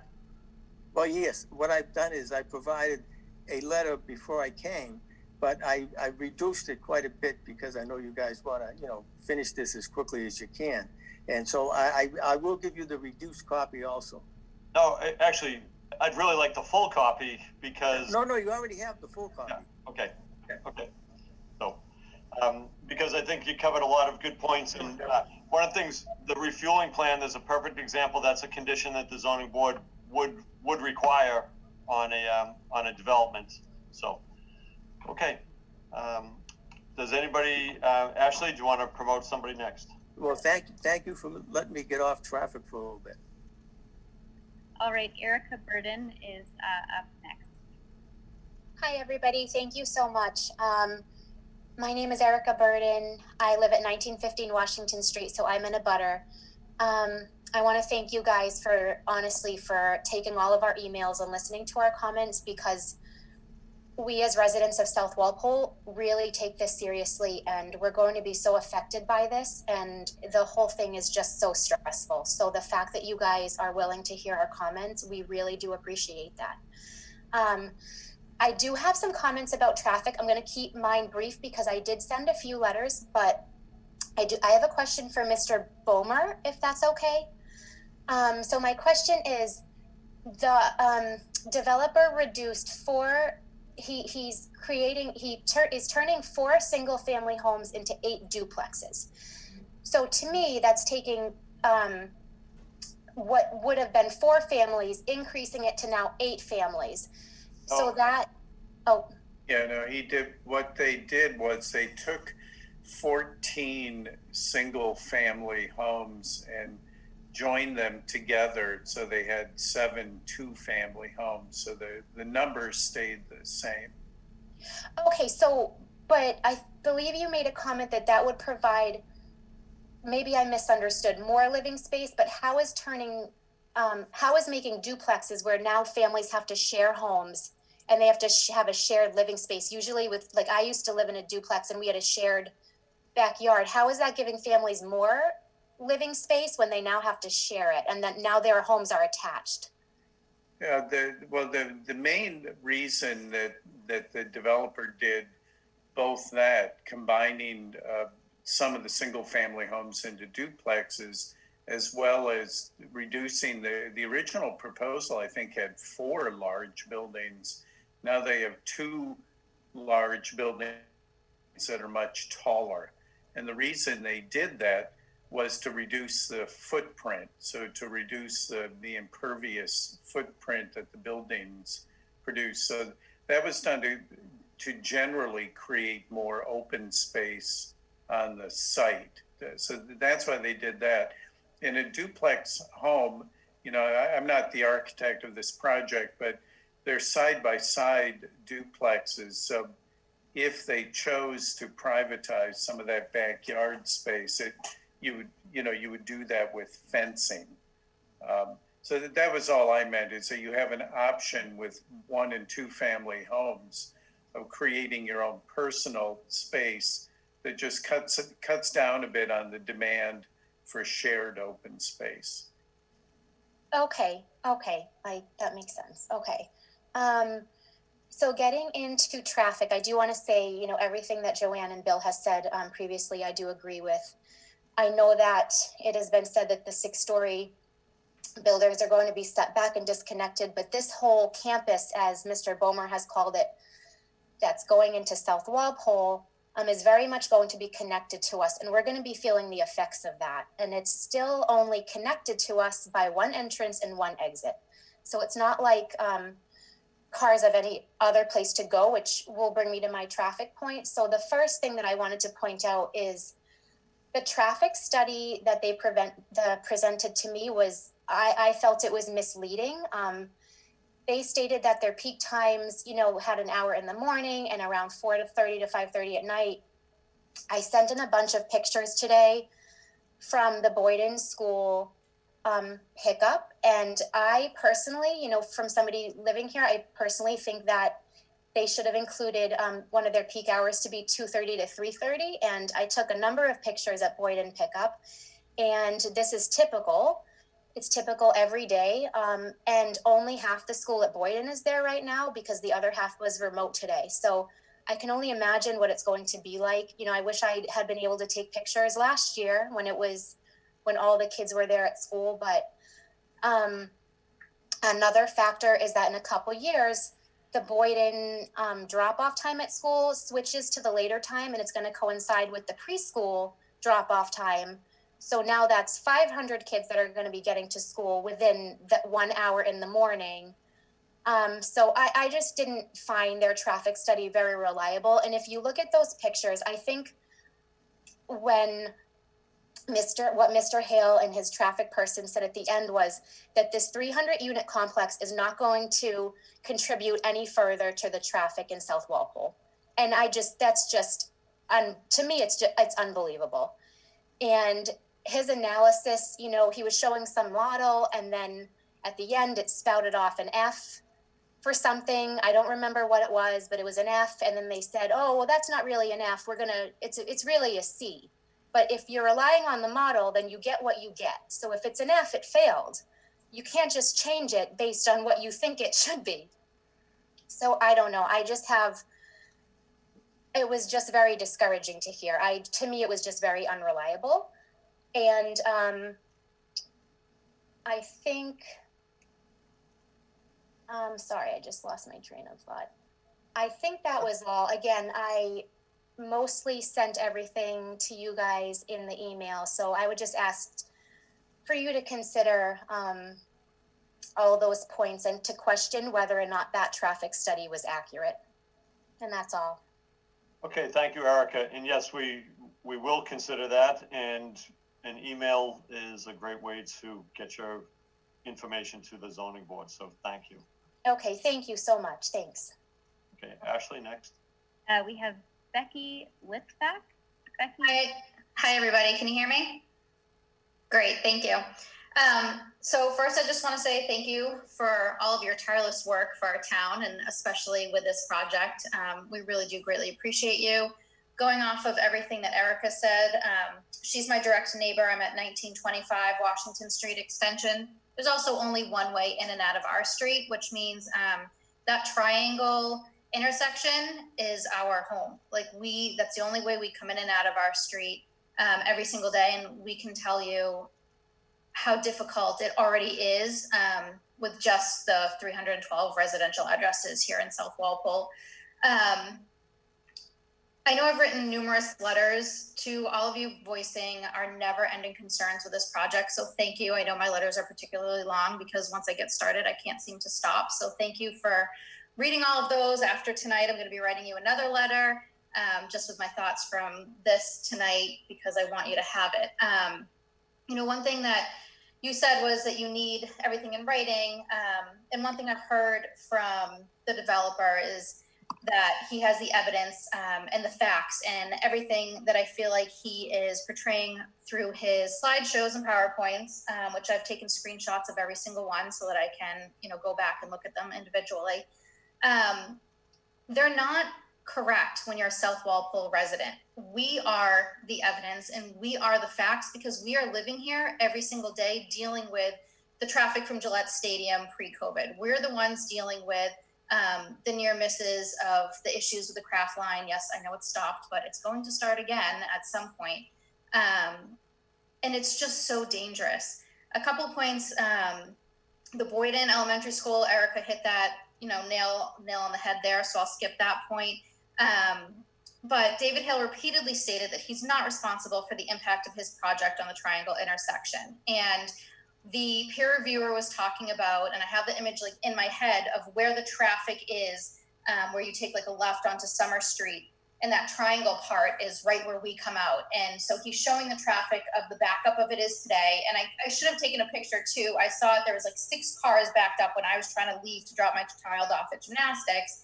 well, yes, what I've done is I provided a letter before I came, but I reduced it quite a bit because I know you guys want to, finish this as quickly as you can. And so I will give you the reduced copy also. No, actually, I'd really like the full copy because. No, you already have the full copy. Yeah, okay. So, because I think you covered a lot of good points, and one of the things, the refueling plan is a perfect example. That's a condition that the zoning board would require on a development. So, okay. Does anybody, Ashley, do you want to promote somebody next? Well, thank you for letting me get off traffic for a little bit. All right, Erica Burden is up next. Hi, everybody. Thank you so much. My name is Erica Burden. I live at 1915 Washington Street, so I'm in a butter. I want to thank you guys for taking all of our emails and listening to our comments, because we as residents of South Walpole really take this seriously, and we're going to be so affected by this, and the whole thing is just so stressful. So the fact that you guys are willing to hear our comments, we really do appreciate that. I do have some comments about traffic. I'm going to keep mine brief because I did send a few letters, but I have a question for Mr. Bomer, if that's okay. So my question is, the developer reduced is turning 4 single family homes into 8 duplexes. So to me, that's taking what would have been 4 families, increasing it to now 8 families. So what they did was they took 14 single family homes and joined them together, so they had 7 2-family homes. So the numbers stayed the same. Okay, but I believe you made a comment that would provide, maybe I misunderstood, more living space, but how is making duplexes where now families have to share homes and they have to have a shared living space? Usually I used to live in a duplex and we had a shared backyard. How is that giving families more living space when they now have to share it, and that now their homes are attached? Yeah, the main reason that the developer did both that, combining some of the single family homes into duplexes, as well as reducing the original proposal, I think, had 4 large buildings. Now they have 2 large buildings that are much taller. And the reason they did that was to reduce the footprint, so to reduce the impervious footprint that the buildings produce. So that was done to generally create more open space on the site. So that's why they did that. In a duplex home, you know, I'm not the architect of this project, but they're side-by-side duplexes. So if they chose to privatize some of that backyard space, you would do that with fencing. So that was all I meant, is that you have an option with 1 and 2 family homes of creating your own personal space that just cuts down a bit on the demand for shared open space. Okay, that makes sense. Okay. So getting into traffic, I do want to say, you know, everything that Joanne and Bill has said previously, I do agree with. I know that it has been said that the 6-story buildings are going to be set back and disconnected, but this whole campus, as Mr. Bomer has called it, that's going into South Walpole, is very much going to be connected to us, and we're going to be feeling the effects of that. And it's still only connected to us by 1 entrance and 1 exit. So it's not like cars have any other place to go, which will bring me to my traffic point. So the first thing that I wanted to point out is the traffic study that they presented to me was, I felt it was misleading. They stated that their peak times, you know, had an hour in the morning and around 4:30 to 5:30 at night. I sent in a bunch of pictures today from the Boyden School pickup. And I personally, you know, from somebody living here, I personally think that they should have included one of their peak hours to be 2:30 to 3:30. And I took a number of pictures at Boyden pickup. And this is typical. It's typical every day, and only half the school at Boyden is there right now because the other half was remote today. So I can only imagine what it's going to be like. You know, I wish I had been able to take pictures last year when all the kids were there at school. But another factor is that in a couple years, the Boyden drop-off time at school switches to the later time, and it's going to coincide with the preschool drop-off time. So now that's 500 kids that are going to be getting to school within that 1 hour in the morning. So I just didn't find their traffic study very reliable. And if you look at those pictures, I think what Mr. Hale and his traffic person said at the end was that this 300 unit complex is not going to contribute any further to the traffic in South Walpole. And to me, it's unbelievable. And his analysis, you know, he was showing some model, and then at the end it spouted off an F for something. I don't remember what it was, but it was an F. And then they said, oh, well, that's not really an F. It's really a C. But if you're relying on the model, then you get what you get. So if it's an F, it failed. You can't just change it based on what you think it should be. So I don't know. It was just very discouraging to hear. To me, it was just very unreliable. And I think, sorry, I just lost my train of thought. I think that was all. Again, I mostly sent everything to you guys in the email. So I would just ask for you to consider all those points and to question whether or not that traffic study was accurate. And that's all. Okay, thank you, Erica. And yes, we will consider that, and an email is a great way to get your information to the zoning board. So thank you. Okay, thank you so much. Thanks. Okay, Ashley, next. We have Becky Litvak. Becky. Hi, everybody. Can you hear me? Great, thank you. So first, I just want to say thank you for all of your tireless work for our town, and especially with this project. We really do greatly appreciate you. going off of everything that Erica said, she's my direct neighbor. I'm at 1925 Washington Street Extension. There's also only one way in and out of our street, which means that triangle intersection is our home. Like that's the only way we come in and out of our street every single day. And we can tell you how difficult it already is with just the 312 residential addresses here in South Walpole. I know I've written numerous letters to all of you voicing our never-ending concerns with this project, so thank you. I know my letters are particularly long because once I get started, I can't seem to stop. So thank you for reading all of those. After tonight, I'm going to be writing you another letter just with my thoughts from this tonight because I want you to have it. You know, one thing that you said was that you need everything in writing. And one thing I've heard from the developer is that he has the evidence and the facts and everything that I feel like he is portraying through his slideshows and PowerPoints, which I've taken screenshots of every single one so that I can, you know, go back and look at them individually. They're not correct when you're a South Walpole resident. We are the evidence and we are the facts because we are living here every single day dealing with the traffic from Gillette Stadium pre-COVID. We're the ones dealing with the near misses of the issues with the craft line. Yes, I know it's stopped, but it's going to start again at some point. And it's just so dangerous. A couple points, the Boyden Elementary School, Erica hit that, you know, nail on the head there, so I'll skip that point. But David Hill repeatedly stated that he's not responsible for the impact of his project on the triangle intersection. And the peer reviewer was talking about, and I have the image like in my head of where the traffic is, where you take like a left onto Summer Street, and that triangle part is right where we come out. And so he's showing the traffic of the backup of it is today. And I should have taken a picture too. I saw it, there was like 6 cars backed up when I was trying to leave to drop my child off at gymnastics.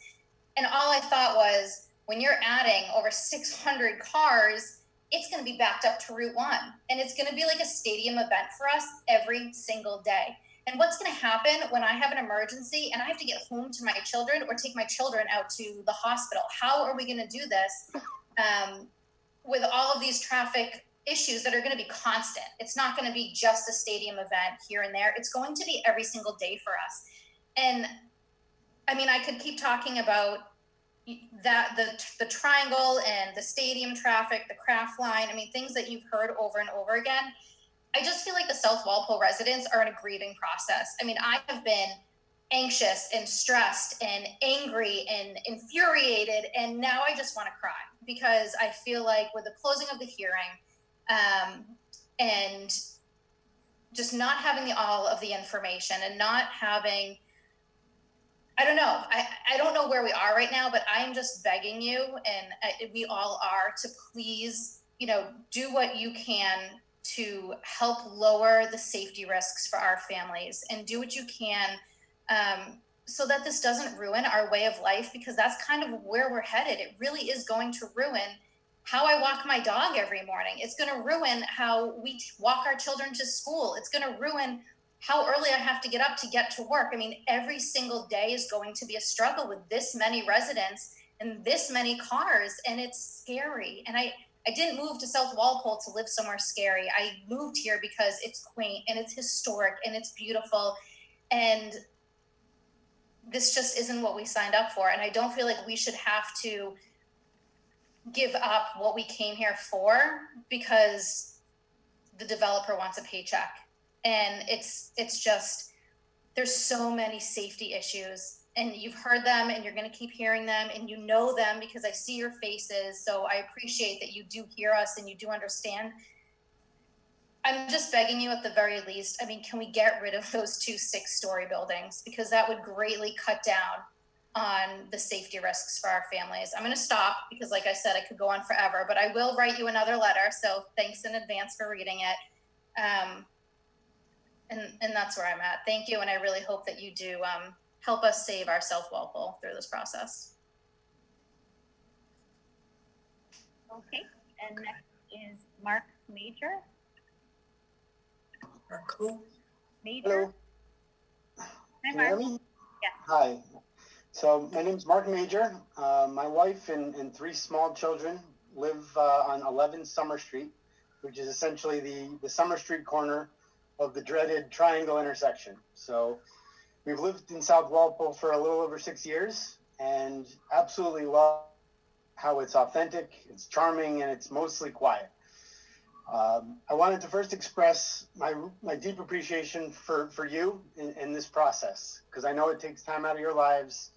And all I thought was, when you're adding over 600 cars, it's going to be backed up to Route 1. And it's going to be like a stadium event for us every single day. And what's going to happen when I have an emergency and I have to get home to my children or take my children out to the hospital? How are we going to do this with all of these traffic issues that are going to be constant? It's not going to be just a stadium event here and there. It's going to be every single day for us. And I mean, I could keep talking about that, the triangle and the stadium traffic, the craft line. I mean, things that you've heard over and over again. I just feel like the South Walpole residents are in a grieving process. I mean, I have been anxious and stressed and angry and infuriated, and now I just want to cry because I feel like with the closing of the hearing and just not having all of the information and not having, I don't know. I don't know where we are right now, but I am just begging you, and we all are, to please, you know, do what you can to help lower the safety risks for our families and do what you can so that this doesn't ruin our way of life, because that's kind of where we're headed. It really is going to ruin how I walk my dog every morning. It's going to ruin how we walk our children to school. It's going to ruin how early I have to get to work. I mean, every single day is going to be a struggle with this many residents and this many cars, and it's scary. And I didn't move to South Walpole to live somewhere scary. I moved here because it's quaint and it's historic and it's beautiful. And this just isn't what we signed up for. And I don't feel like we should have to give up what we came here for because the developer wants a paycheck. And it's just, there's so many safety issues, and you've heard them and you're going to keep hearing them, and you know them because I see your faces. So I appreciate that you do hear us and you do understand. I'm just begging you at the very least. I mean, can we get rid of those 2 6-story buildings? Because that would greatly cut down on the safety risks for our families. I'm going to stop because, like I said, I could go on forever, but I will write you another letter. So thanks in advance for reading it. And that's where I'm at. Thank you. And I really hope that you do help us save our South Walpole through this process. Okay, and next is Mark Major. Mark who? Major. Hello. Hi, Can you Mark. hear me? Yeah. Hi. So my name's Mark Major. My wife and 3 small children live on 11 Summer Street, which is essentially the Summer Street corner of the dreaded triangle intersection. So we've lived in South Walpole for a little over 6 years and absolutely love how it's authentic, it's charming, and it's mostly quiet. I wanted to first express my deep appreciation for you in this process, because I know it takes time out of your lives,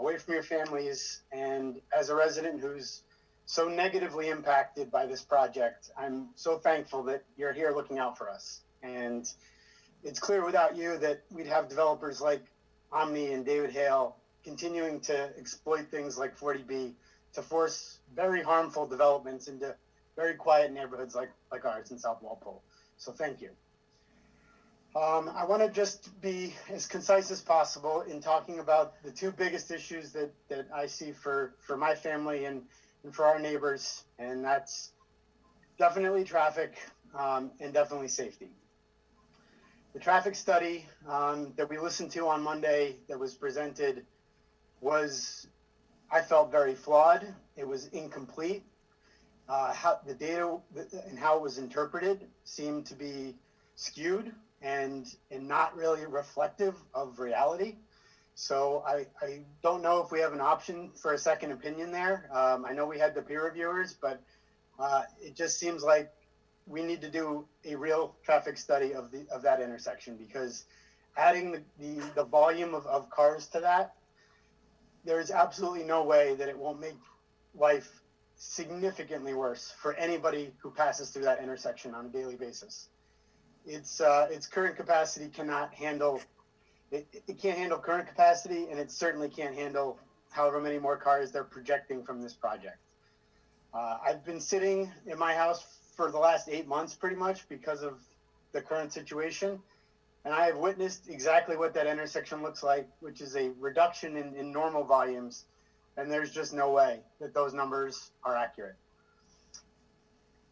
away from your families, and as a resident who's so negatively impacted by this project, I'm so thankful that you're here looking out for us. And it's clear without you that we'd have developers like Omni and David Hale continuing to exploit things like 40B to force very harmful developments into very quiet neighborhoods like ours in South Walpole. So thank you. I want to just be as concise as possible in talking about the two biggest issues that I see for my family and for our neighbors, and that's definitely traffic and definitely safety. The traffic study that we listened to on Monday that was presented was, I felt, very flawed. It was incomplete. How the data and how it was interpreted seemed to be skewed and not really reflective of reality. So I don't know if we have an option for a second opinion there. I know we had the peer reviewers, but it just seems like we need to do a real traffic study of that intersection, because adding the volume of cars to that, there's absolutely no way that it won't make life significantly worse for anybody who passes through that intersection on a daily basis. Its current capacity cannot handle, it can't handle current capacity, and it certainly can't handle however many more cars they're projecting from this project. I've been sitting in my house for the last 8 months pretty much because of the current situation, and I have witnessed exactly what that intersection looks like, which is a reduction in normal volumes, and there's just no way that those numbers are accurate.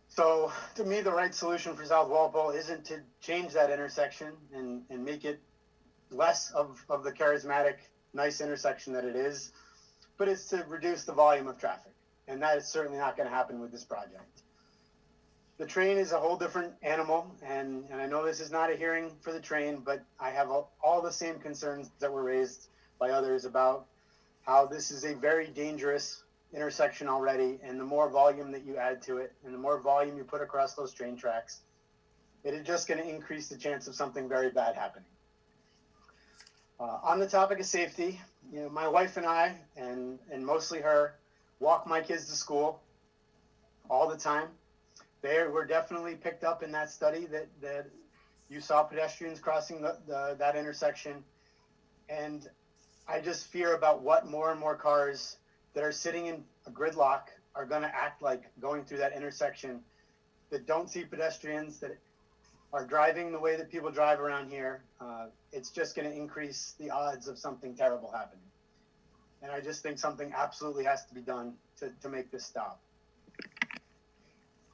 So to me, the right solution for South Walpole isn't to change that intersection and make it less of the charismatic, nice intersection that it is, but it's to reduce the volume of traffic. And that is certainly not going to happen with this project. The train is a whole different animal, and I know this is not a hearing for the train, but I have all the same concerns that were raised by others about how this is a very dangerous intersection already, and the more volume that you add to it, and the more volume you put across those train tracks, it is just going to increase the chance of something very bad happening. On the topic of safety, you know, my wife and I, and mostly her, walk my kids to school all the time. They were definitely picked up in that study that you saw pedestrians crossing that intersection. And I just fear about what more and more cars that are sitting in a gridlock are going to act like going through that intersection, that don't see pedestrians, that are driving the way that people drive around here. It's just going to increase the odds of something terrible happening. And I just think something absolutely has to be done to make this stop.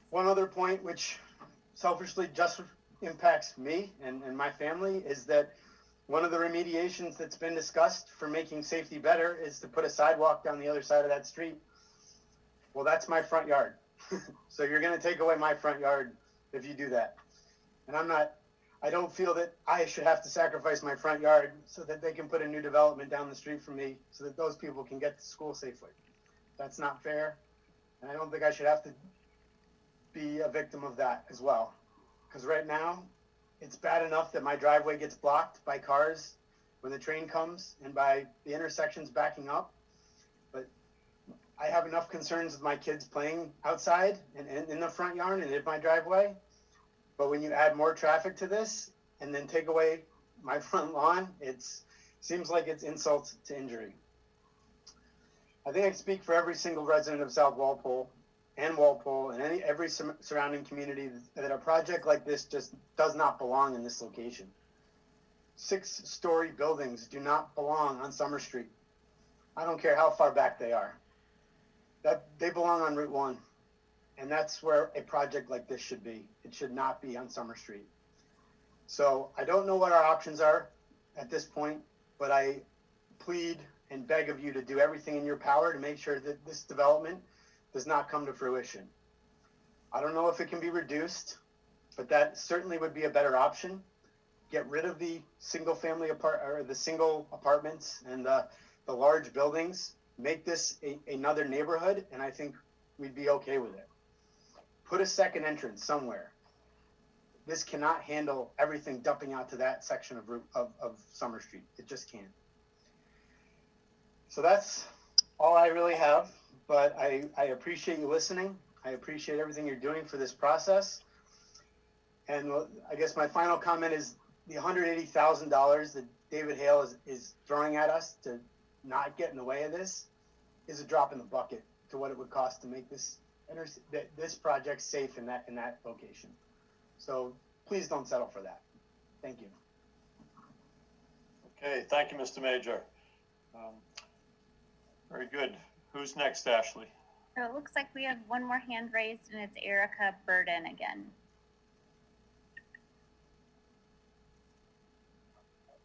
One other point, which selfishly just impacts me and my family, is that one of the remediations that's been discussed for making safety better is to put a sidewalk down the other side of that street. Well, that's my front yard. So you're going to take away my front yard if you do that. And I don't feel that I should have to sacrifice my front yard so that they can put a new development down the street from me so that those people can get to school safely. That's not fair. And I don't think I should have to be a victim of that as well. Because right now, it's bad enough that my driveway gets blocked by cars when the train comes and by the intersections backing up. But I have enough concerns with my kids playing outside and in the front yard and in my driveway. But when you add more traffic to this and then take away my front lawn, it seems like it's insult to injury. I think I speak for every single resident of South Walpole and every surrounding community that a project like this just does not belong in this location. 6-story buildings do not belong on Summer Street. I don't care how far back they are. They belong on Route 1. And that's where a project like this should be. It should not be on Summer Street. So I don't know what our options are at this point, but I plead and beg of you to do everything in your power to make sure that this development does not come to fruition. I don't know if it can be reduced, but that certainly would be a better option. Get rid of the single apartments and the large buildings, make this another neighborhood, and I think we'd be okay with it. Put a second entrance somewhere. This cannot handle everything dumping out to that section of Summer Street. It just can't. So that's all I really have, but I appreciate you listening. I appreciate everything you're doing for this process. And I guess my final comment is the $180,000 that David Hale is throwing at us to not get in the way of this is a drop in the bucket to what it would cost to make this project safe in that location. So please don't settle for that. Thank you. Okay, thank you, Mr. Major. Very good. Who's next, Ashley? So it looks like we have one more hand raised, and it's Erica Burden again.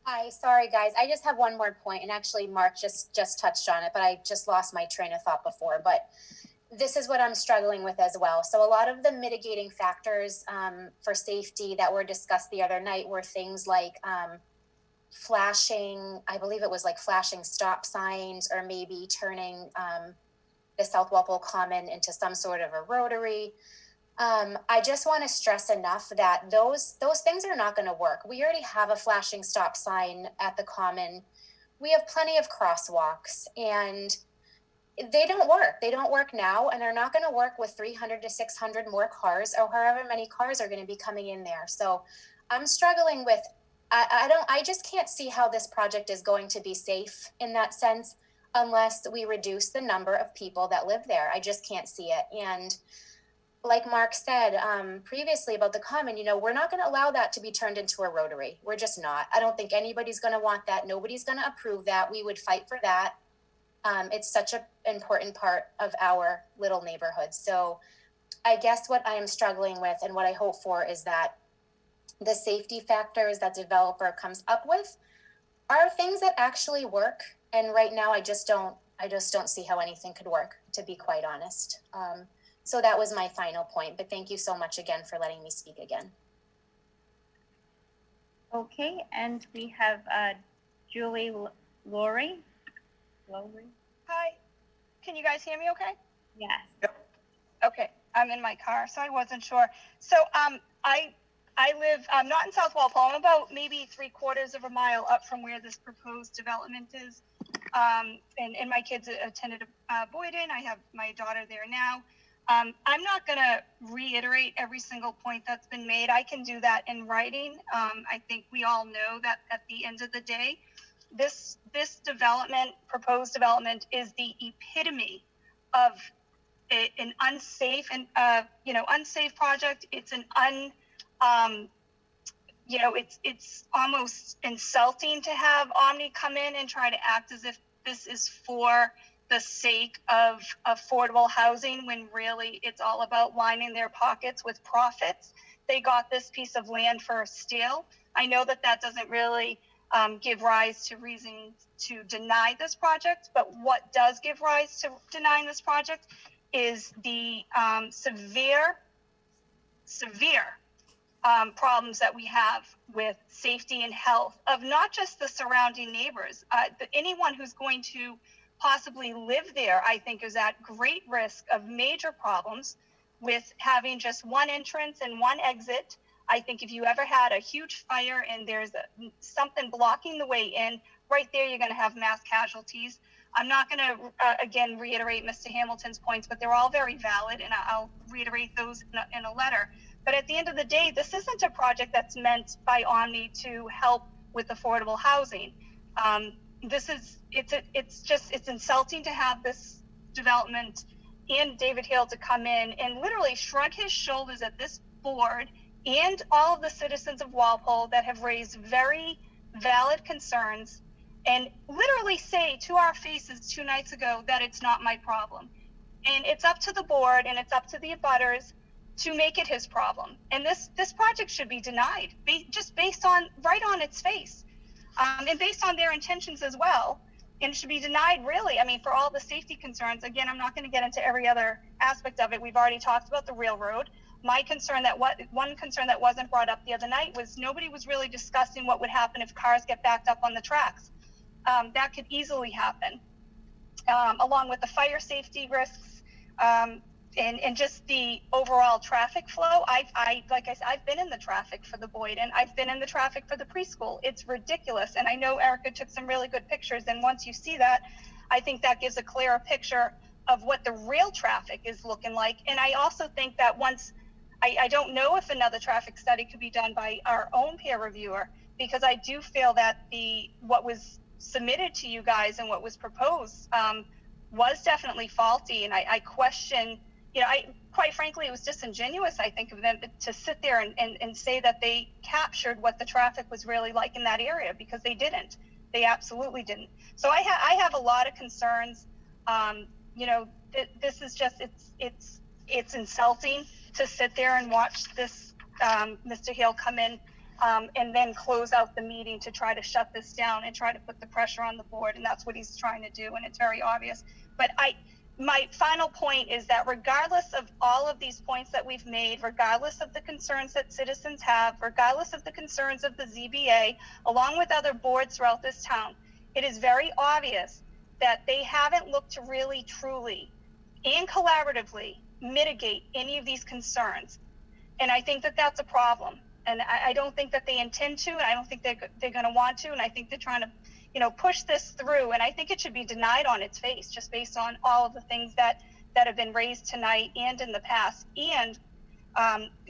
Hi, sorry guys. I just have one more point, and actually Mark just touched on it, but I just lost my train of thought before. But this is what I'm struggling with as well. So a lot of the mitigating factors for safety that were discussed the other night were things like flashing, I believe it was like flashing stop signs, or maybe turning the South Walpole Common into some sort of a rotary. I just want to stress enough that those things are not going to work. We already have a flashing stop sign at the Common. We have plenty of crosswalks, and they don't work. They don't work now, and they're not going to work with 300 to 600 more cars, or however many cars are going to be coming in there. So I'm struggling with, I just can't see how this project is going to be safe in that sense unless we reduce the number of people that live there. I just can't see it. And like Mark said previously about the Common, we're not going to allow that to be turned into a rotary. We're just not. I don't think anybody's going to want that. Nobody's going to approve that. We would fight for that. It's such an important part of our little neighborhood. So I guess what I am struggling with and what I hope for is that the safety factors that developer comes up with are things that actually work. And right now, I just don't see how anything could work, to be quite honest. So that was my final point, but thank you so much again for letting me speak again. Okay, and we have Julie Laurie. Hi, can you guys hear me okay? Yes. Yep. Okay, I'm in my car, so I wasn't sure. So I live not in South Walpole. I'm about maybe 3/4 of a mile up from where this proposed development is. And my kids attended Boyden. I have my daughter there now. I'm not going to reiterate every single point that's been made. I can do that in writing. I think we all know that at the end of the day, this proposed development is the epitome of an unsafe and unsafe project. It's it's almost insulting to have Omni come in and try to act as if this is for the sake of affordable housing, when really it's all about lining their pockets with profits. They got this piece of land for a steal. I know that doesn't really give rise to reason to deny this project, but what does give rise to denying this project is the severe problems that we have with safety and health of not just the surrounding neighbors, but anyone who's going to possibly live there, I think, is at great risk of major problems with having just one entrance and one exit. I think if you ever had a huge fire and there's something blocking the way in, right there, you're going to have mass casualties. I'm not going to, again, reiterate Mr. Hamilton's points, but they're all very valid, and I'll reiterate those in a letter. But at the end of the day, this isn't a project that's meant by Omni to help with affordable housing. It's insulting to have this development and David Hale to come in and literally shrug his shoulders at this board and all of the citizens of Walpole that have raised very valid concerns and literally say to our faces 2 nights ago that it's not my problem. And it's up to the board and it's up to the abutters to make it his problem. And this project should be denied just based on right on its face. And based on their intentions as well. and should be denied, really. I mean, for all the safety concerns. Again, I'm not going to get into every other aspect of it. We've already talked about the railroad. My concern one concern that wasn't brought up the other night was nobody was really discussing what would happen if cars get backed up on the tracks. That could easily happen, along with the fire safety risks, and just the overall traffic flow. Like I said, I've been in the traffic for the Boyden. I've been in the traffic for the preschool. It's ridiculous. And I know Erica took some really good pictures. And once you see that, I think that gives a clearer picture of what the real traffic is looking like. And I also think that once, I don't know if another traffic study could be done by our own peer reviewer, because I do feel that what was submitted to you guys and what was proposed was definitely faulty. And I question, quite frankly, it was disingenuous, I think, of them to sit there and say that they captured what the traffic was really like in that area, because they didn't. They absolutely didn't. So I have a lot of concerns. This is just, it's insulting to sit there and watch this Mr. Hale come in and then close out the meeting to try to shut this down and try to put the pressure on the board. And that's what he's trying to do. And it's very obvious. But my final point is that regardless of all of these points that we've made, regardless of the concerns that citizens have, regardless of the concerns of the ZBA, along with other boards throughout this town, it is very obvious that they haven't looked to really, truly, and collaboratively mitigate any of these concerns. And I think that that's a problem. And I don't think that they intend to, and I don't think they're going to want to. And I think they're trying to, push this through. And I think it should be denied on its face, just based on all of the things that have been raised tonight and in the past, and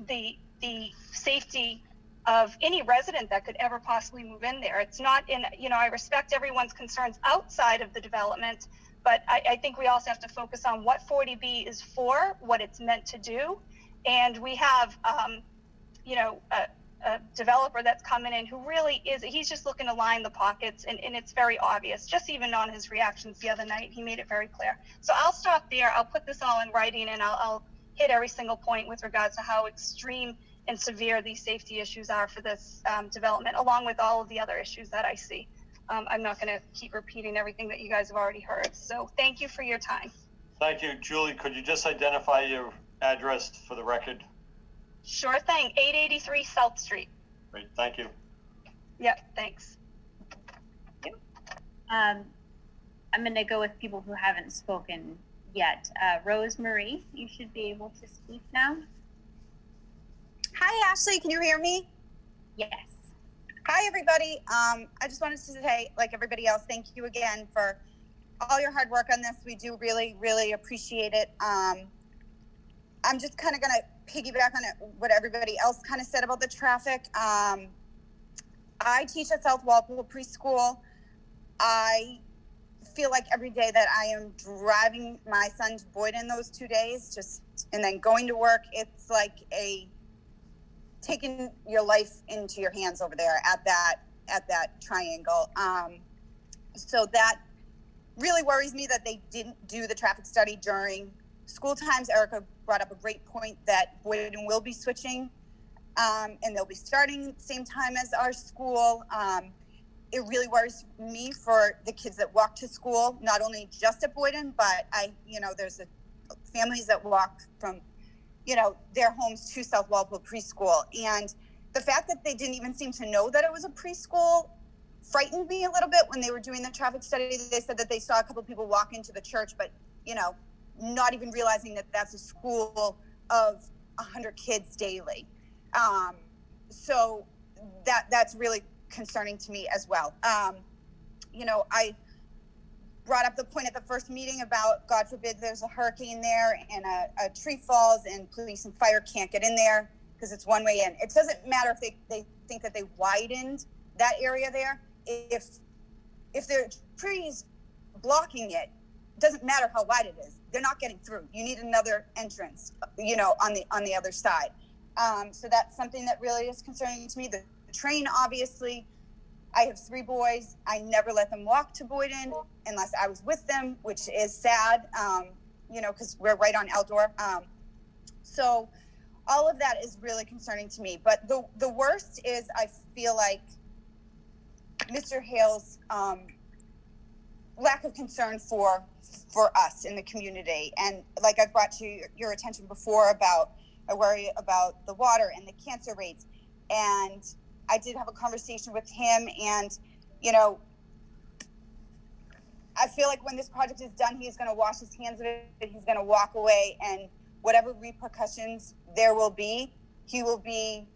the safety of any resident that could ever possibly move in there. It's not in, I respect everyone's concerns outside of the development, but I think we also have to focus on what 40B is for, what it's meant to do. And we have, a developer that's coming in who really he's just looking to line the pockets, and it's very obvious. Just even on his reactions the other night, he made it very clear. So I'll stop there. I'll put this all in writing, and I'll hit every single point with regards to how extreme and severe these safety issues are for this development, along with all of the other issues that I see. I'm not going to keep repeating everything that you guys have already heard. So thank you for your time. Thank you. Julie, could you just identify your address for the record? Sure thing. 883 South Street. Great. Thank you. Yep. Thanks. I'm going to go with people who haven't spoken yet. Rosemarie, you should be able to speak now. Hi, Ashley. Can you hear me? Yes. Hi, everybody. I just wanted to say, like everybody else, thank you again for all your hard work on this. We do really, really appreciate it. I'm just kind of going to piggyback on what everybody else kind of said about the traffic. I teach at South Walpole Preschool. I feel like every day that I am driving my son to Boyden those 2 days, and then going to work, it's like taking your life into your hands over there at that triangle. So that really worries me that they didn't do the traffic study during school times. Erica brought up a great point that Boyden will be switching, and they'll be starting the same time as our school. It really worries me for the kids that walk to school, not only just at Boyden, but there's families that walk from, their homes to South Walpole Preschool. And the fact that they didn't even seem to know that it was a preschool frightened me a little bit when they were doing the traffic study. They said that they saw a couple of people walk into the church, but, not even realizing that that's a school of 100 kids daily. So that's really concerning to me as well. I brought up the point at the first meeting about, God forbid, there's a hurricane there and a tree falls and police and fire can't get in there because it's one way in. It doesn't matter if they think that they widened that area there. If there are trees blocking it, it doesn't matter how wide it is. They're not getting through. You need another entrance, on the other side. So that's something that really is concerning to me. The train, obviously, I have 3 boys. I never let them walk to Boyden unless I was with them, which is sad, because we're right on outdoor. So all of that is really concerning to me. But the worst is I feel like Mr. Hale's lack of concern for us in the community. And like I've brought to your attention before about, I worry about the water and the cancer rates. And I did have a conversation with him, and, you know, I feel like when this project is done, he's going to wash his hands of it. He's going to walk away, and whatever repercussions there will be, he will be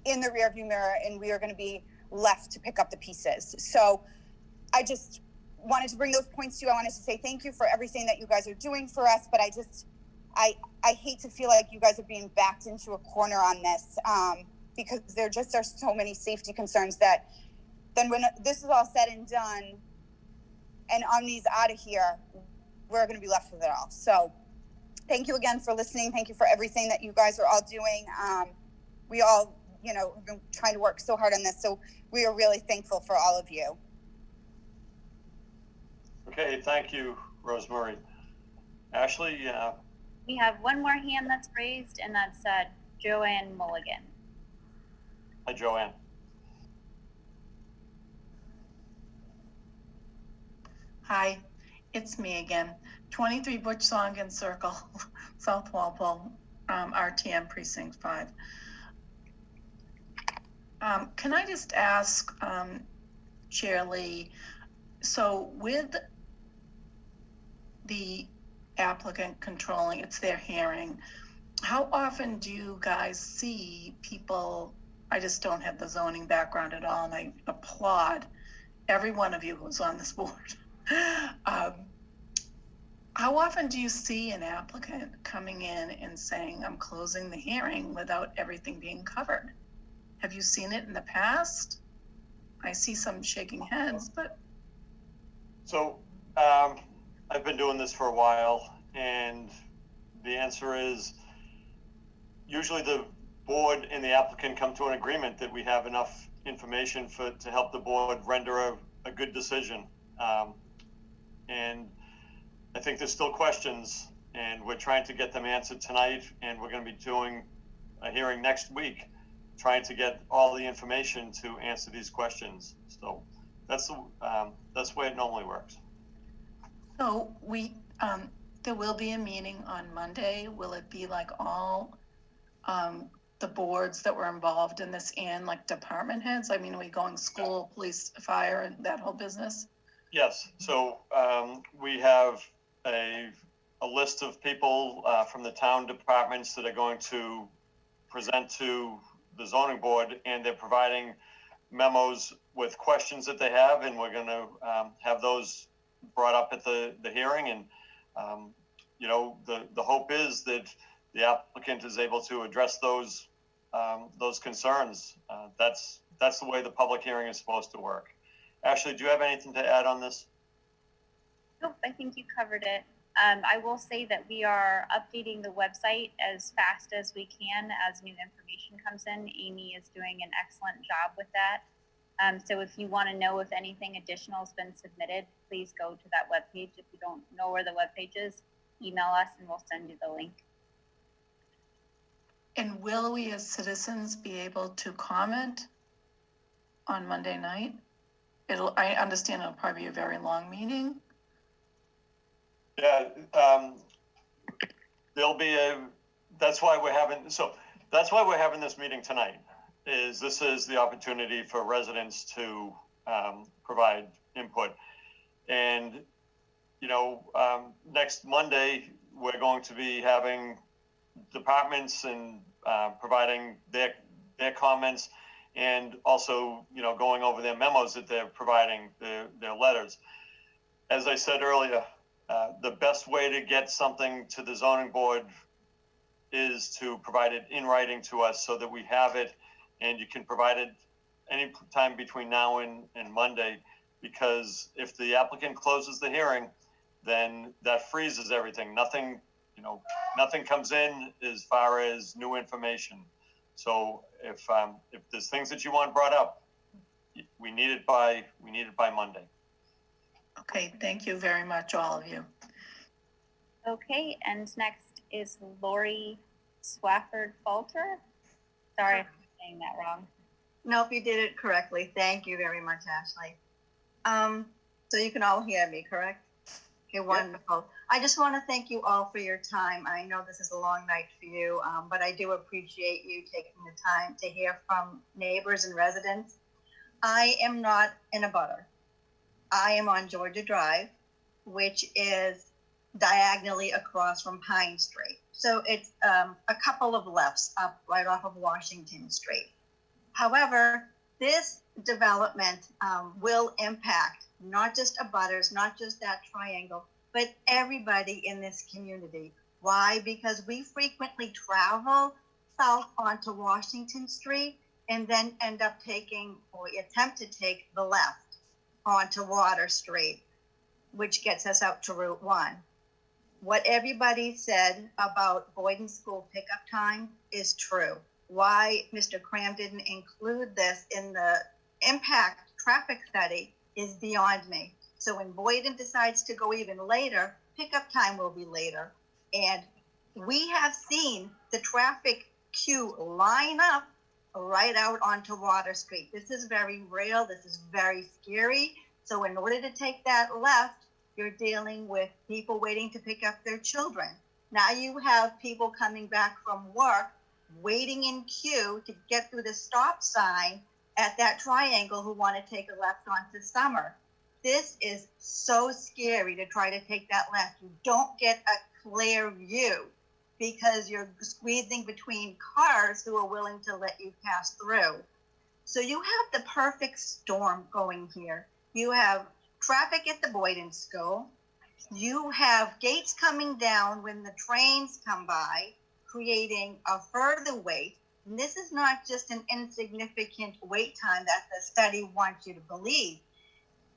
in the rearview mirror, and we are going to be left to pick up the pieces. So I just wanted to bring those points to you. I wanted to say thank you for everything that you guys are doing for us, but I hate to feel like you guys are being backed into a corner on this, because there just are so many safety concerns that then when this is all said and done and Omni's out of here, we're going to be left with it all. So thank you again for listening. Thank you for everything that you guys are all doing. We all, you know, have been trying to work so hard on this. So we are really thankful for all of you. Okay, thank you, Rosemary. Ashley? We have one more hand that's raised, and that's Joanne Mulligan. Hi, Joanne. Hi, it's me again. 23 Butch Songen Circle, South Walpole, RTM Precinct 5. Can I just ask, Chair Lee, so with the applicant controlling, it's their hearing, how often do you guys see people, I just don't have the zoning background at all, and I applaud every one of you who's on this board. How often do you see an applicant coming in and saying, I'm closing the hearing without everything being covered? Have you seen it in the past? I see some shaking heads, but. So I've been doing this for a while, and the answer is usually the board and the applicant come to an agreement that we have enough information to help the board render a good decision. And I think there's still questions, and we're trying to get them answered tonight, and we're going to be doing a hearing next week, trying to get all the information to answer these questions. So that's the way it normally works. So there will be a meeting on Monday. Will it be like all the boards that were involved in this and like department heads? I mean, are we going school, police, fire, and that whole business? Yes. So we have a list of people from the town departments that are going to present to the zoning board, and they're providing memos with questions that they have, and we're going to have those brought up at the hearing. And you know, the hope is that the applicant is able to address those concerns. That's the way the public hearing is supposed to work. Ashley, do you have anything to add on this? Nope, I think you covered it. I will say that we are updating the website as fast as we can as new information comes in. Amy is doing an excellent job with that. So if you want to know if anything additional has been submitted, please go to that webpage. If you don't know where the webpage is, email us and we'll send you the link. And will we as citizens be able to comment on Monday night? I understand it'll probably be a very long meeting. Yeah, there'll be that's why we're having this meeting tonight. This is the opportunity for residents to provide input. And, you know, next Monday, we're going to be having departments and providing their comments, and also, you know, going over their memos that they're providing, their letters. As I said earlier, the best way to get something to the zoning board is to provide it in writing to us so that we have it, and you can provide it any time between now and Monday, because if the applicant closes the hearing, then that freezes everything. Nothing comes in as far as new information. So if there's things that you want brought up, we need it by Monday. Okay, thank you very much, all of you. Okay, and next is Lori Swafford Falter. Sorry if I'm saying that wrong. Nope, you did it correctly. Thank you very much, Ashley. So you can all hear me, correct? Okay, wonderful. I just want to thank you all for your time. I know this is a long night for you, but I do appreciate you taking the time to hear from neighbors and residents. I am not in a butter. I am on Georgia Drive, which is diagonally across from Pine Street. So it's a couple of lefts up right off of Washington Street. However, this development will impact not just abutters, not just that triangle, but everybody in this community. Why? Because we frequently travel south onto Washington Street and then end up taking, or attempt to take, the left onto Water Street, which gets us out to Route 1. What everybody said about Boyden School pickup time is true. Why Mr. Cram didn't include this in the impact traffic study is beyond me. So when Boyden decides to go even later, pickup time will be later. And we have seen the traffic queue line up right out onto Water Street. This is very real. This is very scary. So in order to take that left, you're dealing with people waiting to pick up their children. Now you have people coming back from work, waiting in queue to get through the stop sign at that triangle who want to take a left onto Summer. This is so scary to try to take that left. You don't get a clear view because you're squeezing between cars who are willing to let you pass through. So you have the perfect storm going here. You have traffic at the Boyden School. You have gates coming down when the trains come by, creating a further wait. And this is not just an insignificant wait time that the study wants you to believe.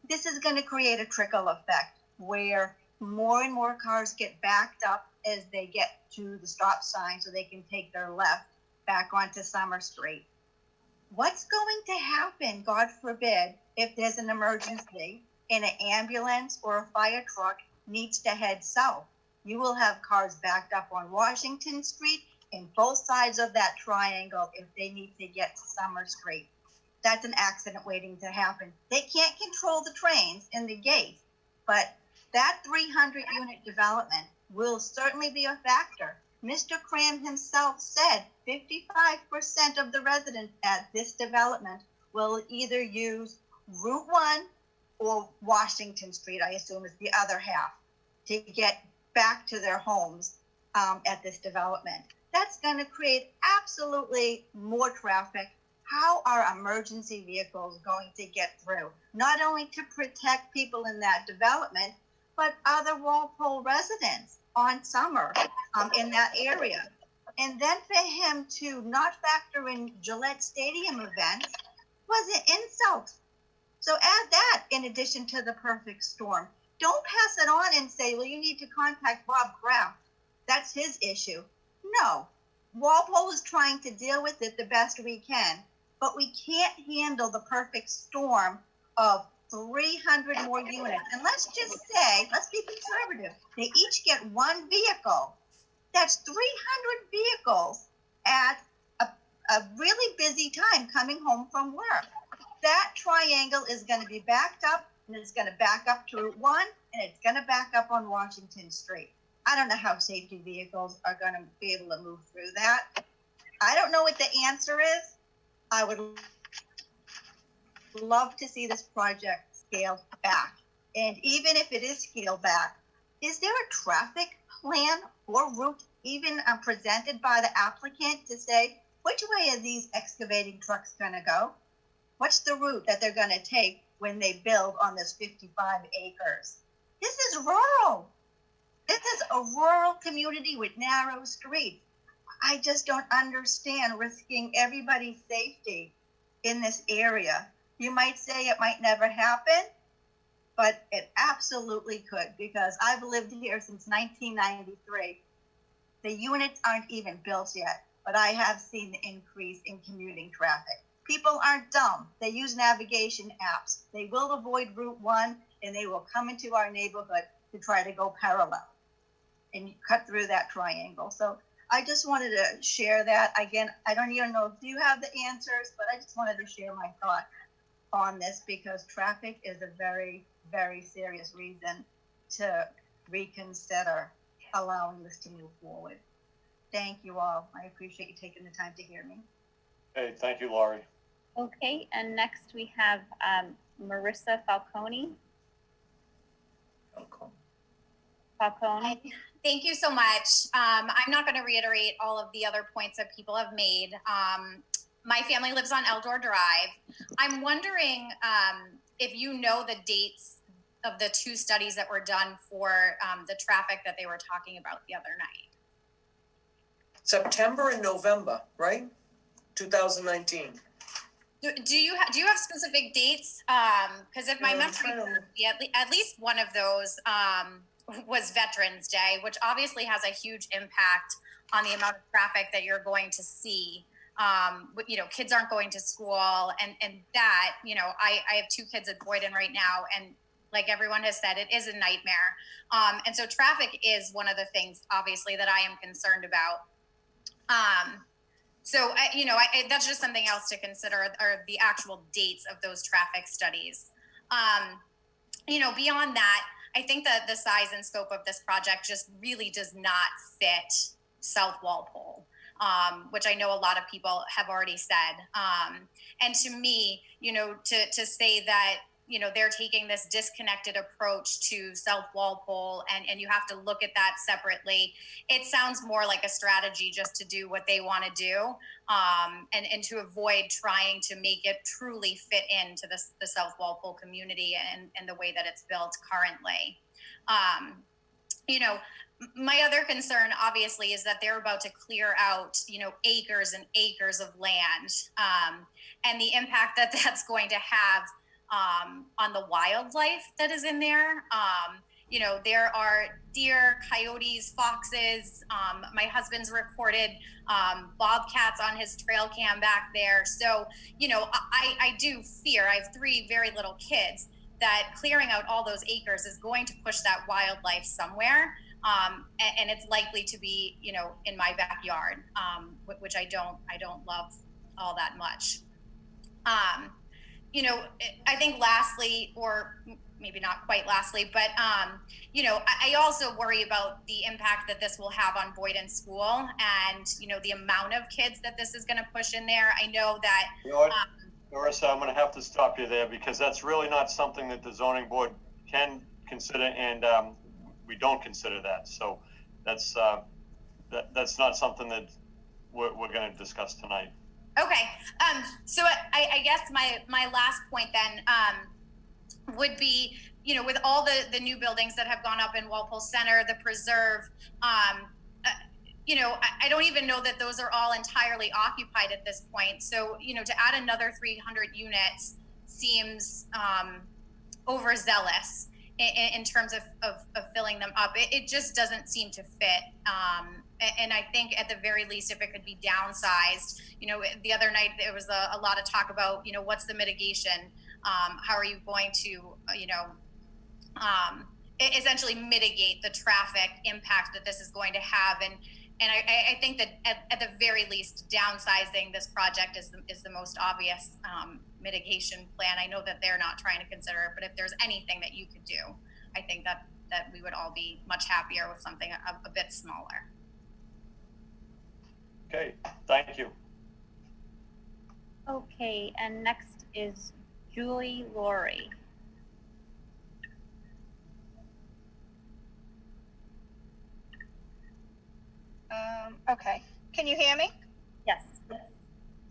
This is going to create a trickle effect where more and more cars get backed up as they get to the stop sign so they can take their left back onto Summer Street. What's going to happen, God forbid, if there's an emergency and an ambulance or a fire truck needs to head south? You will have cars backed up on Washington Street and both sides of that triangle if they need to get to Summer Street. That's an accident waiting to happen. They can't control the trains and the gates, but that 300 unit development will certainly be a factor. Mr. Cram himself said 55% of the residents at this development will either use Route 1 or Washington Street, I assume is the other half, to get back to their homes at this development. That's going to create absolutely more traffic. How are emergency vehicles going to get through? Not only to protect people in that development, but other Walpole residents on Summer in that area. And then for him to not factor in Gillette Stadium events was an insult. So add that in addition to the perfect storm. Don't pass it on and say, well, you need to contact Bob Kraft. That's his issue. No, Walpole is trying to deal with it the best we can, but we can't handle the perfect storm of 300 more units. And let's just say, let's be conservative, they each get one vehicle. That's 300 vehicles at a really busy time coming home from work. That triangle is going to be backed up, and it's going to back up to Route 1, and it's going to back up on Washington Street. I don't know how safety vehicles are going to be able to move through that. I don't know what the answer is. I would love to see this project scaled back. And even if it is scaled back, is there a traffic plan or route even presented by the applicant to say, which way are these excavating trucks going to go? What's the route that they're going to take when they build on this 55 acres? This is rural. This is a rural community with narrow streets. I just don't understand risking everybody's safety in this area. You might say it might never happen, but it absolutely could, because I've lived here since 1993. The units aren't even built yet, but I have seen the increase in commuting traffic. People aren't dumb. They use navigation apps. They will avoid Route 1, and they will come into our neighborhood to try to go parallel and cut through that triangle. So I just wanted to share that. Again, I don't even know if you have the answers, but I just wanted to share my thought on this, because traffic is a very, very serious reason to reconsider allowing this to move forward. Thank you all. I appreciate you taking the time to hear me. Hey, thank you, Laurie. Okay, and next we have Marissa Falcone. Falcone. Thank you so much. I'm not going to reiterate all of the other points that people have made. My family lives on Eldor Drive. I'm wondering if you know the dates of the two studies that were done for the traffic that they were talking about the other night. September and November, right? 2019. Do you have specific dates? Because if my memory serves me, at least one of those was Veterans Day, which obviously has a huge impact on the amount of traffic that you're going to see. You know, kids aren't going to school, and that, you know, I have 2 kids at Boyden right now, and like everyone has said, it is a nightmare. And so traffic is one of the things, obviously, that I am concerned about. So, you know, that's just something else to consider, are the actual dates of those traffic studies. You know, beyond that, I think that the size and scope of this project just really does not fit South Walpole, which I know a lot of people have already said. And to me, you know, to say that, you know, they're taking this disconnected approach to South Walpole and you have to look at that separately. It sounds more like a strategy just to do what they want to do, and to avoid trying to make it truly fit into the South Walpole community and the way that it's built currently. You know, my other concern, obviously, is that they're about to clear out, you know, acres and acres of land, and the impact that that's going to have on the wildlife that is in there. You know, there are deer, coyotes, foxes. My husband's recorded bobcats on his trail cam back there. So, you know, I do fear, I have 3 very little kids, that clearing out all those acres is going to push that wildlife somewhere. And it's likely to be, you know, in my backyard, which I don't love all that much. You know, I think lastly, or maybe not quite lastly, but, you know, I also worry about the impact that this will have on Boyden School and, you know, the amount of kids that this is going to push in there. I know that... You know what, Marissa, I'm going to have to stop you there because that's really not something that the zoning board can consider, and we don't consider that. So that's not something that we're going to discuss tonight. Okay. So I guess my last point then would be, you know, with all the new buildings that have gone up in Walpole Center, the preserve, you know, I don't even know that those are all entirely occupied at this point. So, you know, to add another 300 units seems overzealous in terms of filling them up. It just doesn't seem to fit. And I think at the very least, if it could be downsized, you know, the other night there was a lot of talk about, you know, what's the mitigation? How are you going to, you know, essentially mitigate the traffic impact that this is going to have? And I think that at the very least, downsizing this project is the most obvious mitigation plan. I know that they're not trying to consider it, but if there's anything that you could do, I think that we would all be much happier with something a bit smaller. Okay, thank you. Okay, and next is Julie Laurie. Okay, can you hear me? Yes.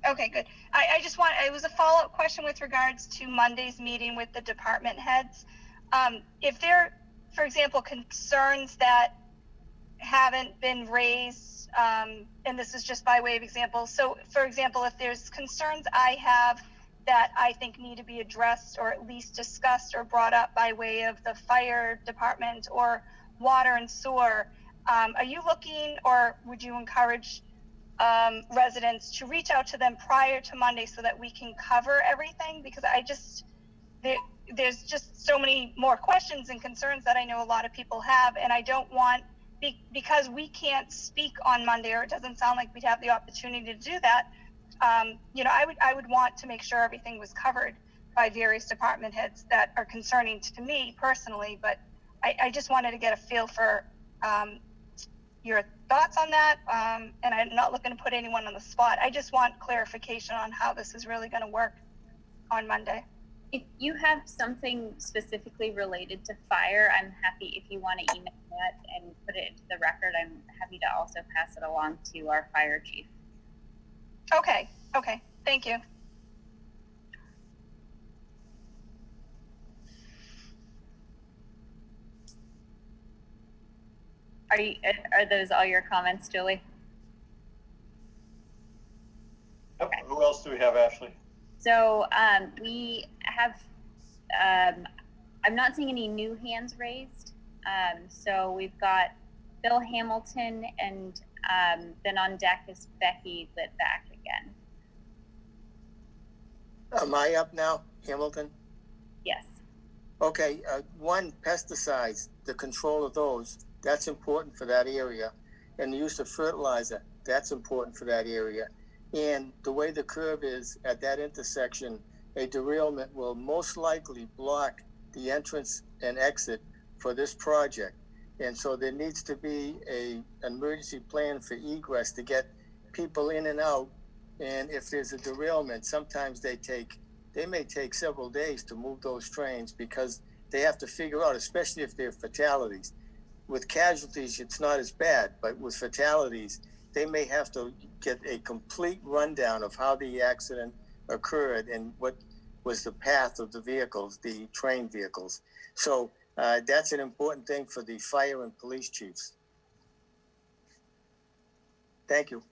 Okay, good. It was a follow-up question with regards to Monday's meeting with the department heads. If there, for example, concerns that haven't been raised, and this is just by way of example. So, for example, if there's concerns I have that I think need to be addressed or at least discussed or brought up by way of the fire department or water and sewer, are you looking, or would you encourage residents to reach out to them prior to Monday so that we can cover everything? Because there's just so many more questions and concerns that I know a lot of people have, and I don't want, because we can't speak on Monday, or it doesn't sound like we'd have the opportunity to do that. You know, I would want to make sure everything was covered by various department heads that are concerning to me personally, but I just wanted to get a feel for your thoughts on that. And I'm not looking to put anyone on the spot. I just want clarification on how this is really going to work on Monday. If you have something specifically related to fire, I'm happy if you want to email that and put it into the record. I'm happy to also pass it along to our fire chief. Okay. Thank you. Are those all your comments, Julie? Okay. Who else do we have, Ashley? So we have, I'm not seeing any new hands raised. So we've got Bill Hamilton, and then on deck is Becky Litvack again. Am I up now, Hamilton? Yes. Okay, one, pesticides, the control of those, that's important for that area. And the use of fertilizer, that's important for that area. And the way the curve is at that intersection, a derailment will most likely block the entrance and exit for this project. And so there needs to be an emergency plan for egress to get people in and out. And if there's a derailment, sometimes they may take several days to move those trains because they have to figure out, especially if they're fatalities. With casualties, it's not as bad, but with fatalities, they may have to get a complete rundown of how the accident occurred and what was the path of the vehicles, the train vehicles. So that's an important thing for the fire and police chiefs. Thank you.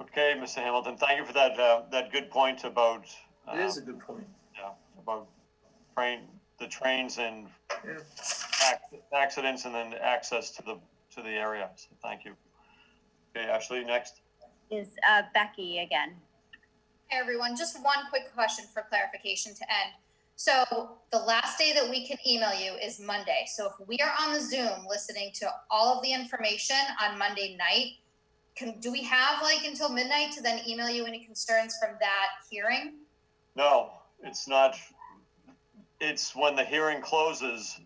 Okay, Mr. Hamilton, thank you for that that good point about. It is a good point. Yeah, about the trains and Yeah. accidents and then access to the area. So thank you. Okay, Ashley, next. Is Becky again. Hey everyone, just one quick question for clarification to end. So the last day that we can email you is Monday. So if we are on the Zoom listening to all of the information on Monday night, do we have like until midnight to then email you any concerns from that hearing? No, it's not. It's when the hearing closes.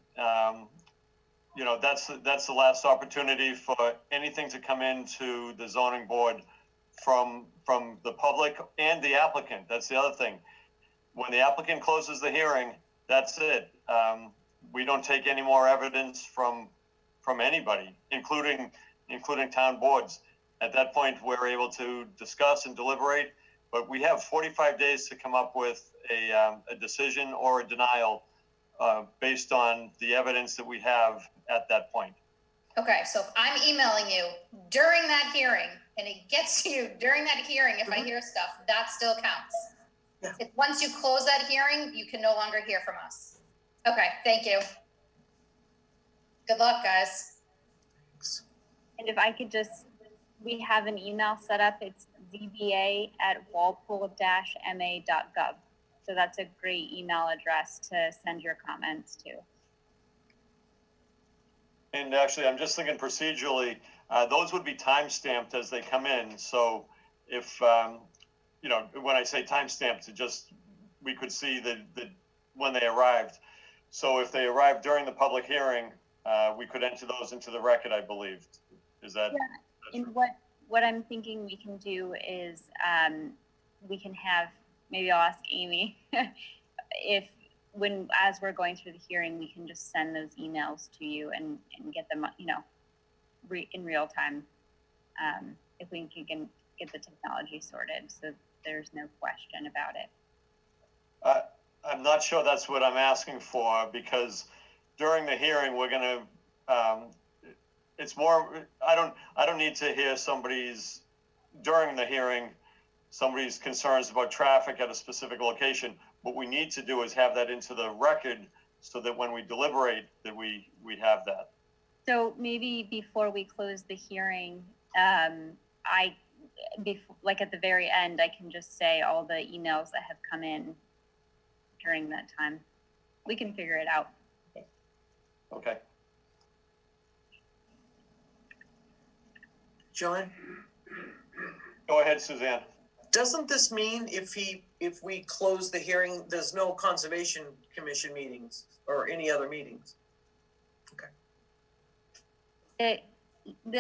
That's the last opportunity for anything to come into the zoning board from the public and the applicant. That's the other thing. When the applicant closes the hearing, that's it. We don't take any more evidence from anybody, including town boards. At that point, we're able to discuss and deliberate, but we have 45 days to come up with a decision or a denial based on the evidence that we have at that point. Okay, so if I'm emailing you during that hearing and it gets to you during that hearing, if I hear stuff, that still counts. Yeah. If once you close that hearing, you can no longer hear from us. Okay, thank you. Good luck, guys. And if I could just, we have an email set up. It's zba@walpole-ma.gov. So that's a great email address to send your comments to. And actually, I'm just thinking procedurally, those would be time-stamped as they come in. So if, when I say time-stamped, we could see when they arrived. So if they arrived during the public hearing, we could enter those into the record, I believe. Is that? Yeah, and what I'm thinking we can do is we can have, maybe I'll ask Amy, as we're going through the hearing, we can just send those emails to you and get them, in real time, if we can get the technology sorted, so there's no question about it. I'm not sure that's what I'm asking for, because during the hearing, we're going to, it's more, I don't need to hear during the hearing, somebody's concerns about traffic at a specific location. What we need to do is have that into the record so that when we deliberate that we have that. So maybe before we close the hearing, like at the very end, I can just say all the emails that have come in during that time. We can figure it out. Okay. John? Go ahead, Suzanne. Doesn't this mean if we close the hearing, there's no Conservation Commission meetings or any other meetings? The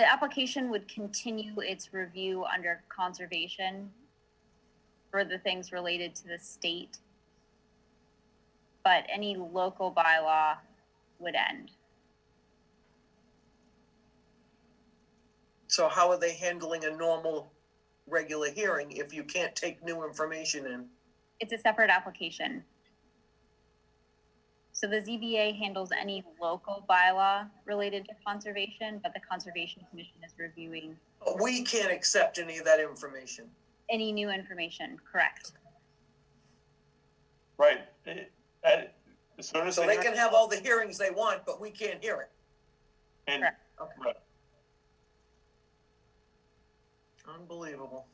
application would continue its review under conservation for the things related to the state, but any local bylaw would end. So how are they handling a normal, regular hearing if you can't take new information in? It's a separate application. So the ZBA handles any local bylaw related to conservation, but the Conservation Commission is reviewing But we can't accept any of that information. any new information, correct? Right. As soon as So they can have all the hearings they want, but we can't hear it. And, Correct. Okay. right. Unbelievable.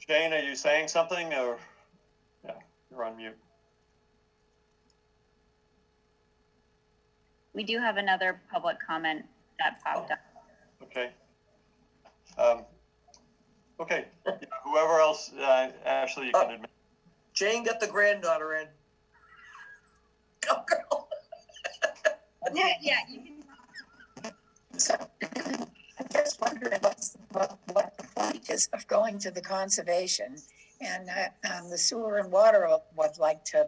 Jane, are you saying something or? Yeah, you're on mute. We do have another public comment that popped up. Okay. Okay, whoever else, Ashley, you can admit. Jane got the granddaughter in. Go girl. Yeah, you can. So, I'm just wondering what the point is of going to the conservation, and the sewer and water would like to,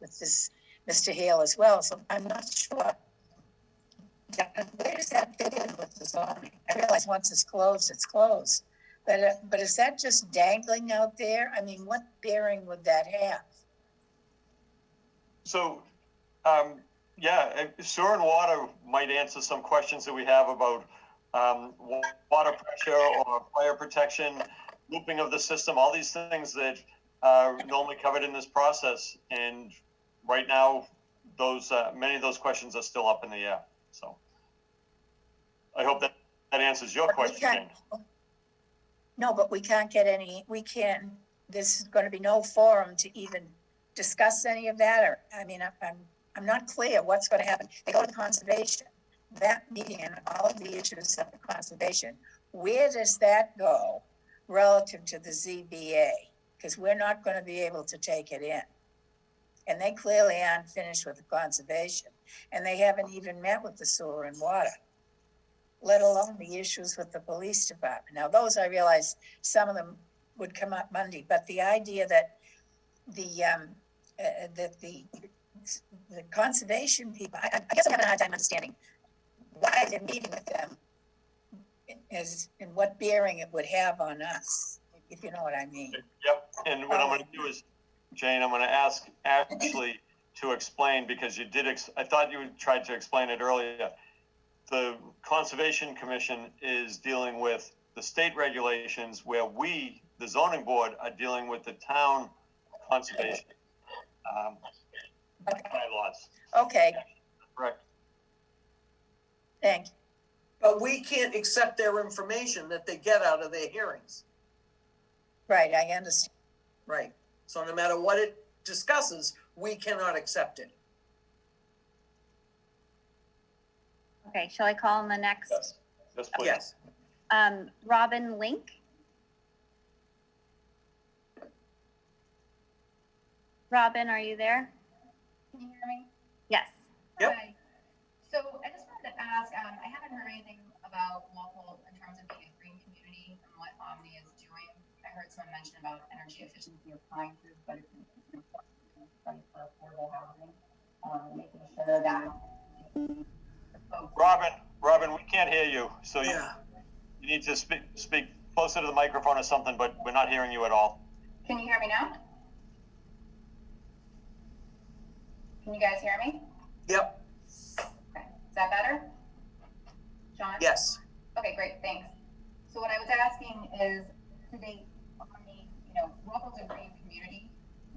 with this Mr. Hale as well, so I'm not sure. Where does that fit in with the zoning? I realize once it's closed, but is that just dangling out there? I mean, what bearing would that have? So, yeah, sewer and water might answer some questions that we have about water pressure or fire protection, looping of the system, all these things that are normally covered in this process. And right now, those many of those questions are still up in the air. So I hope that answers your question, Jane. No, but we can't get any, there's going to be no forum to even discuss any of that, or, I mean, I'm not clear what's going to happen. They go to conservation, that meeting and all of the issues of the conservation, where does that go relative to the ZBA? Because we're not going to be able to take it in. And they clearly aren't finished with the conservation, and they haven't even met with the sewer and water, let alone the issues with the police department. Now, those I realize some of them would come up Monday, but the idea that the conservation people, I guess I'm having a hard time understanding why they're meeting with them and what bearing it would have on us, if you know what I mean. Yep, and what I'm gonna do is, Jane, I'm gonna ask Ashley to explain, because you did, I thought you tried to explain it earlier. The Conservation Commission is dealing with the state regulations, where we, the zoning board, are dealing with the town conservation bylaws. Okay, Correct. thank you. But we can't accept their information that they get out of their hearings. Right, I understand. Right. So no matter what it discusses, we cannot accept it. Okay, shall I call on the next? Yes, yes, please. Yes. Robin Link. Robin, are you there? Can you hear me? Yes. Yep. Hi. So I just wanted to ask, I haven't heard anything about Walpole in terms of being a green community and what Omni is doing. I heard someone mention about energy efficiency appliances, but it's important for affordable housing, making sure that Robin, we can't hear you, so you need to speak closer to the microphone or something, but we're not hearing you at all. Can you hear me now? Can you guys hear me? Yep. Okay. Is that better? John? Yes. Okay, great, thanks. So what I was asking is, today, Omni, Walpole's a green community.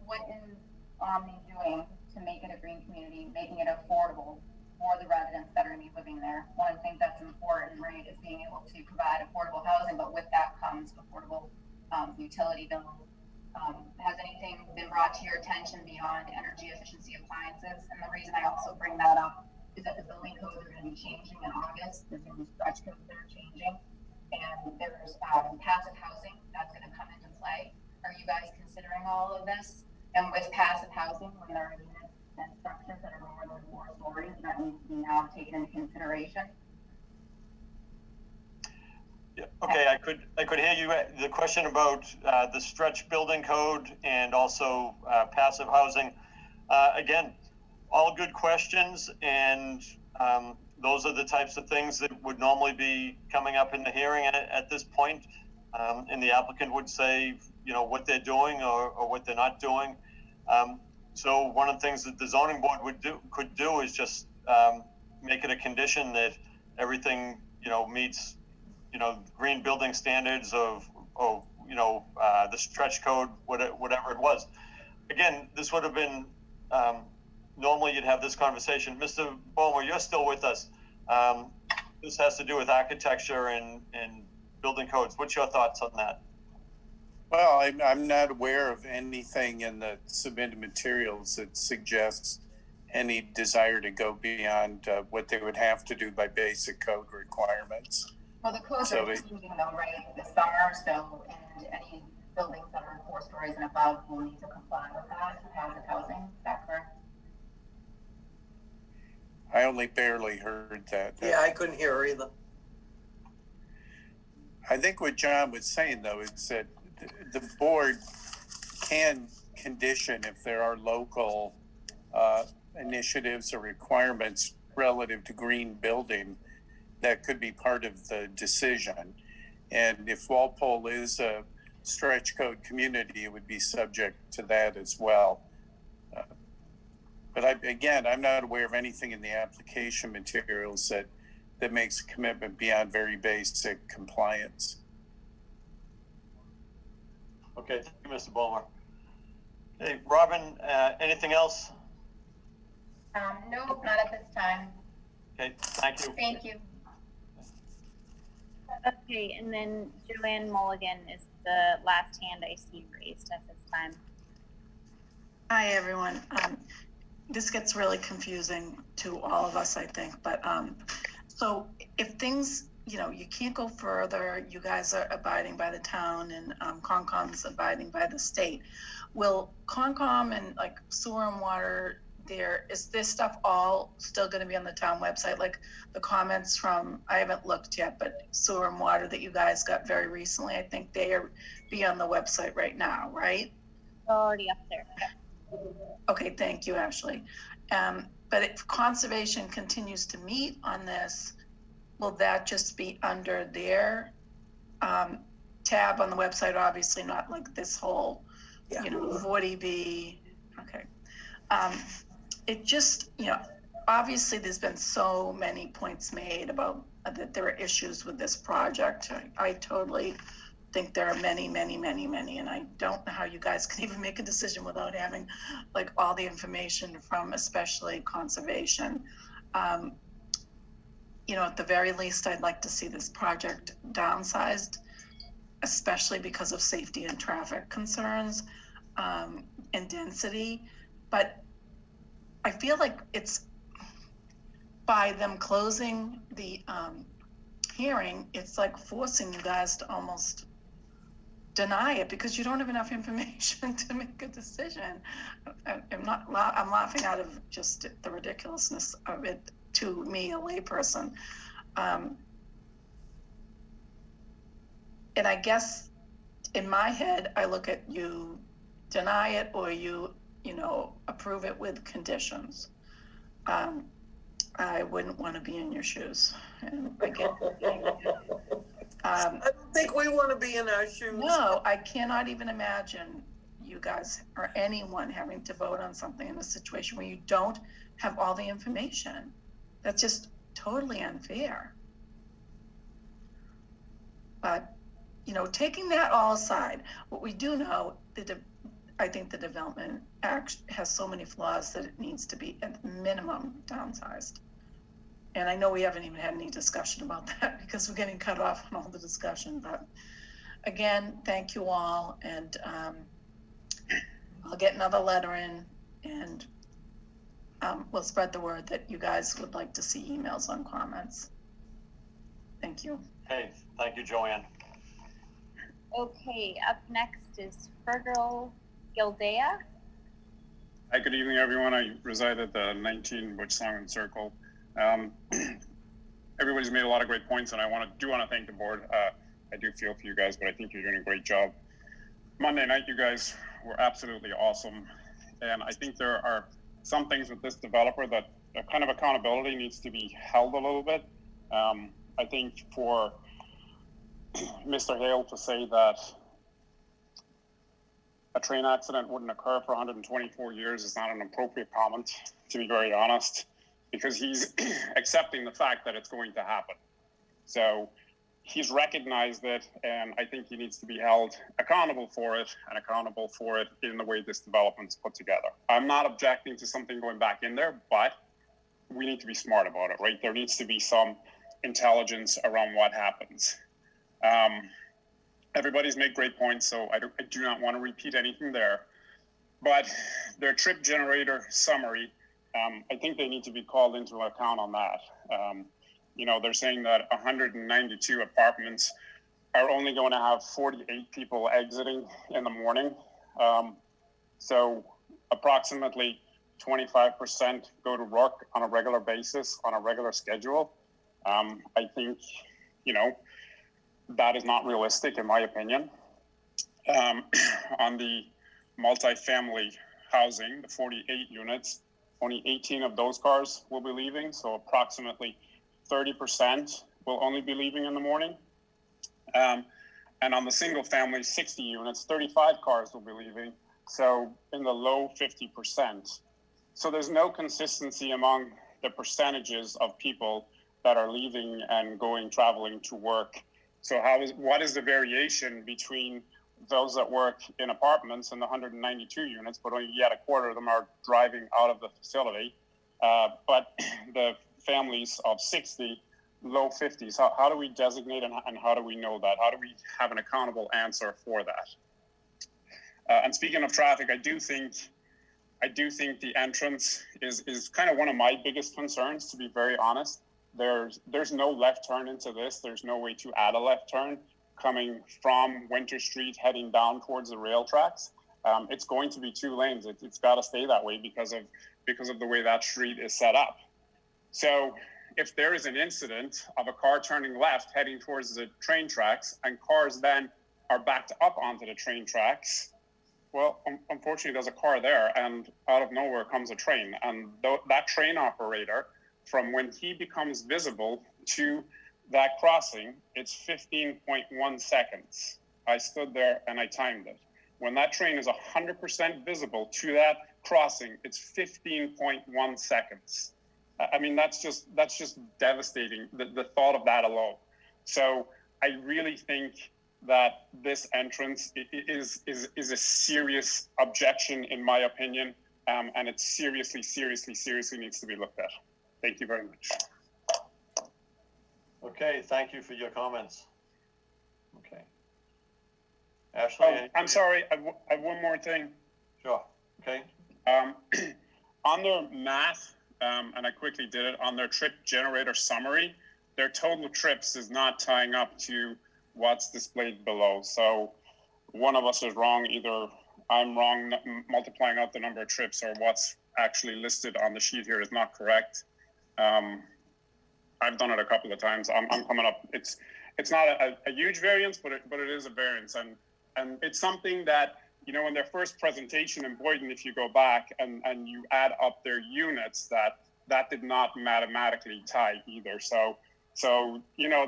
What is Omni doing to make it a green community, making it affordable for the residents that are going to be living there? One of the things that's important, right, is being able to provide affordable housing, but with that comes affordable utility bills. Has anything been brought to your attention beyond energy efficiency appliances? And the reason I also bring that up is that the building codes are going to be changing in August. There's going to be stretch codes that are changing. and there's passive housing that's going to come into play. Are you guys considering all of this? And with passive housing, when there are units and structures that are more than 4 stories, that needs to be now taken into consideration? Yeah, okay, I could hear you. The question about the stretch building code and also passive housing. Again, all good questions, and those are the types of things that would normally be coming up in the hearing at this point. And the applicant would say, you know, what they're doing or what they're not doing. So one of the things that the zoning board could do is just make it a condition that everything, you know, meets, you know, green building standards you know, the stretch code, whatever it was. Again, this would have been, normally you'd have this conversation. Mr. Bomer, you're still with us. This has to do with architecture and building codes. What's your thoughts on that? Well, I'm not aware of anything in the submitted materials that suggests any desire to go beyond what they would have to do by basic code requirements. Well, the codes are changing though, right, this summer, so, and any buildings that are 4 stories and above will need to comply with that, passive housing, is that correct? I only barely heard that. Yeah, I couldn't hear her either. I think what John was saying though is that the board can condition if there are local initiatives or requirements relative to green building that could be part of the decision. And if Walpole is a stretch code community, it would be subject to that as well. But I'm not aware of anything in the application materials that makes a commitment beyond very basic compliance. Okay, thank you, Mr. Ballmer. Hey, Robin, anything else? No, not at this time. Okay, thank you. Thank you. Okay, and then Joanne Mulligan is the last hand I see raised at this time. Hi, everyone. This gets really confusing to all of us, I think, but so if things, you know, you can't go further, you guys are abiding by the town and Concom's abiding by the state. Will Concom and like sewer and water, is this stuff all still going to be on the town website? Like the comments from, I haven't looked yet, but sewer and water that you guys got very recently, I think they are be on the website right now, right? Already up there. Okay, thank you, Ashley. But if conservation continues to meet on this, will that just be under their tab on the website? Obviously not like this whole, you know, 40B. Okay. It just, you know, obviously there's been so many points made about that there are issues with this project. I totally think there are many, and I don't know how you guys can even make a decision without having like all the information from especially conservation. You know, at the very least, I'd like to see this project downsized, especially because of safety and traffic concerns and density. But I feel like it's by them closing the hearing, it's like forcing you guys to almost deny it because you don't have enough information to make a decision. I'm laughing out of just the ridiculousness of it to me, a layperson. And I guess in my head, I look at you deny it or you know, approve it with conditions. I wouldn't want to be in your shoes. And again, I don't think we want to be in our shoes. No, I cannot even imagine you guys or anyone having to vote on something in a situation where you don't have all the information. That's just totally unfair. But, you know, taking that all aside, what we do know, I think the Development Act has so many flaws that it needs to be at minimum downsized. And I know we haven't even had any discussion about that because we're getting cut off on all the discussion. But again, thank you all. And I'll get another letter in and we'll spread the word that you guys would like to see emails on comments. Thank you. Okay, thank you, Joanne. Okay, up next is Fergal Gildea. Hi, good evening, everyone. I reside at the 19 Butch Simon Circle. Everybody's made a lot of great points, and I want to thank the board. I do feel for you guys, but I think you're doing a great job. Monday night, you guys were absolutely awesome, and I think there are some things with this developer that kind of accountability needs to be held a little bit. I think for Mr. Hale to say that a train accident wouldn't occur for 124 years is not an appropriate comment, to be very honest, because he's accepting the fact that it's going to happen. So he's recognized it, and I think he needs to be held accountable for it, and accountable for it in the way this development's put together. I'm not objecting to something going back in there, but we need to be smart about it, right? There needs to be some intelligence around what happens. Everybody's made great points, so I do not want to repeat anything there. But their trip generator summary, I think they need to be called into account on that. You know, they're saying that 192 apartments are only going to have 48 people exiting in the morning. So approximately 25% go to work on a regular basis, on a regular schedule. I think, you know, that is not realistic in my opinion. On the multifamily housing, the 48 units, only 18 of those cars will be leaving. So approximately 30% will only be leaving in the morning. And on the single family, 60 units, 35 cars will be leaving. So in the low 50%. So there's no consistency among the percentages of people that are leaving and traveling to work. So what is the variation between those that work in apartments and the 192 units, but only yet a quarter of them are driving out of the facility? But the families of 60, low 50s, how do we designate and how do we know that? How do we have an accountable answer for that? And speaking of traffic, I do think the entrance is kind of one of my biggest concerns, to be very honest. There's no left turn into this. There's no way to add a left turn coming from Winter Street heading down towards the rail tracks. It's going to be 2 lanes. It's got to stay that way because of the way that street is set up. So if there is an incident of a car turning left heading towards the train tracks and cars then are backed up onto the train tracks, well, unfortunately, there's a car there, and out of nowhere comes a train, and that train operator, from when he becomes visible to that crossing, it's 15.1 seconds. I stood there and I timed it. When that train is 100% visible to that crossing, it's 15.1 seconds. I mean, that's just devastating, the thought of that alone. So I really think that this entrance is a serious objection, in my opinion, and it seriously needs to be looked at. Thank you very much. Okay, thank you for your comments. Okay. Ashley? I'm sorry, I have one more thing. Sure, okay. On their math, and I quickly did it, on their trip generator summary, their total trips is not tying up to what's displayed below. So one of us is wrong, either I'm wrong multiplying out the number of trips, or what's actually listed on the sheet here is not correct. I've done it a couple of times. I'm coming up. It's not a huge variance, but it is a variance, and it's something that, you know, in their first presentation in Boyden, if you go back and you add up their units, that did not mathematically tie either. So you know,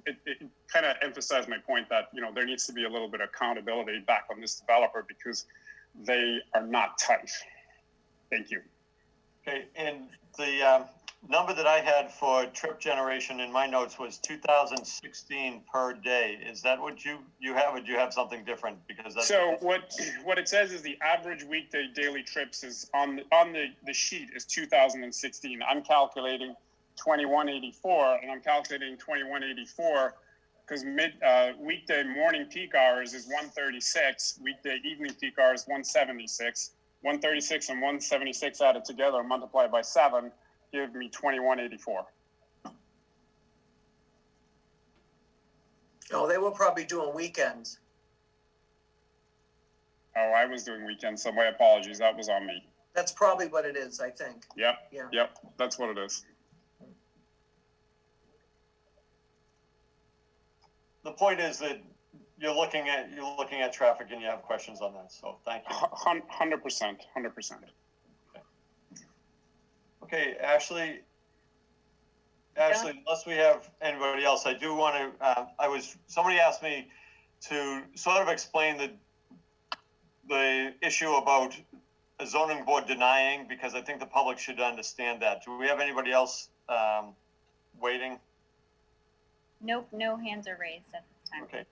it kind of emphasized my point that, you know, there needs to be a little bit of accountability back on this developer because they are not tight. Thank you. Okay, and the number that I had for trip generation in my notes was 2016 per day. Is that what you have, or do you have something different? Because that's so what it says is the average weekday daily trips is on the sheet is 2016. I'm calculating 2184, and I'm calculating 2184 because weekday morning peak hours is 136, weekday evening peak hours 176. 136 and 176 added together multiplied by 7 give me 2184. Oh, they were probably doing weekends. Oh, I was doing weekends, so my apologies. That was on me. That's probably what it is, I think. Yep. Yeah. Yep. That's what it is. The point is that you're looking at traffic and you have questions on that. So thank you. 100%. 100%. Okay, Ashley, unless we have anybody else, I do want to, somebody asked me to sort of explain the issue about a zoning board denying, because I think the public should understand that. Do we have anybody else waiting? Nope, no hands are raised at this time. Okay.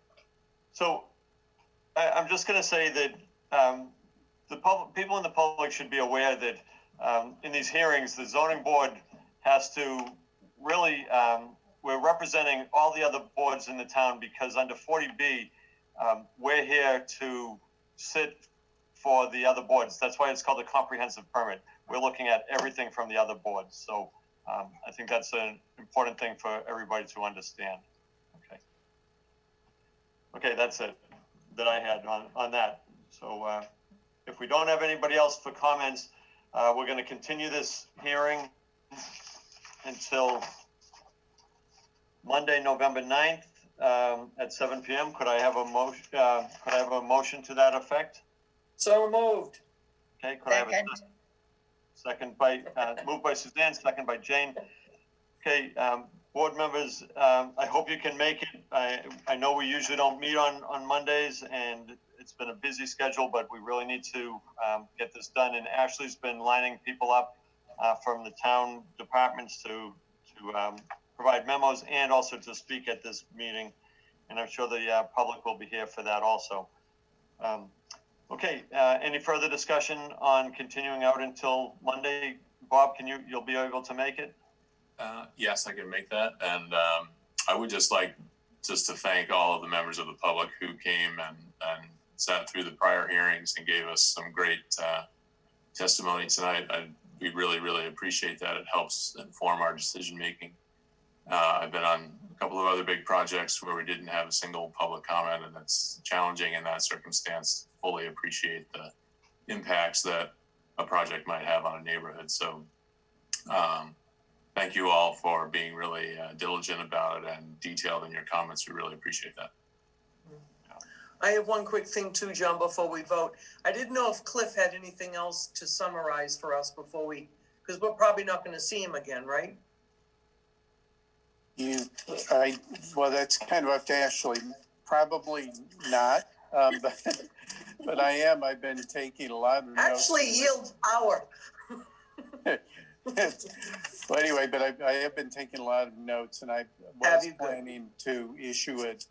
So I'm just going to say that people in the public should be aware that in these hearings, the zoning board has to really, we're representing all the other boards in the town, because under 40B, we're here to sit for the other boards. That's why it's called a comprehensive permit. We're looking at everything from the other boards. So I think that's an important thing for everybody to understand. Okay. Okay, that's it that I had on that. So if we don't have anybody else for comments, we're going to continue this hearing until Monday, November 9th at 7 p.m. Could I have a motion? Could I have a motion to that effect? So moved. Okay. Could I have a second by moved by Suzanne, second by Jane? Okay. Board members, I hope you can make it. I know we usually don't meet on Mondays, and it's been a busy schedule, but we really need to get this done. And Ashley's been lining people up from the town departments to provide memos and also to speak at this meeting. And I'm sure the public will be here for that also. Okay, any further discussion on continuing out until Monday? Bob, you'll be able to make it? Yes, I can make that. And I would just like to thank all of the members of the public who came and sat through the prior hearings and gave us some great testimony tonight. We really, really appreciate that. It helps inform our decision-making. I've been on a couple of other big projects where we didn't have a single public comment, and it's challenging in that circumstance. Fully appreciate the impacts that a project might have on a neighborhood. So thank you all for being really diligent about it and detailed in your comments. We really appreciate that. I have one quick thing too, John, before we vote. I didn't know if Cliff had anything else to summarize for us before because we're probably not going to see him again, right? Well, that's kind of up to Ashley. Probably not, but I've been taking a lot of notes. Ashley yields power. Well, anyway, but I have been taking a lot of notes, and I was planning to issue it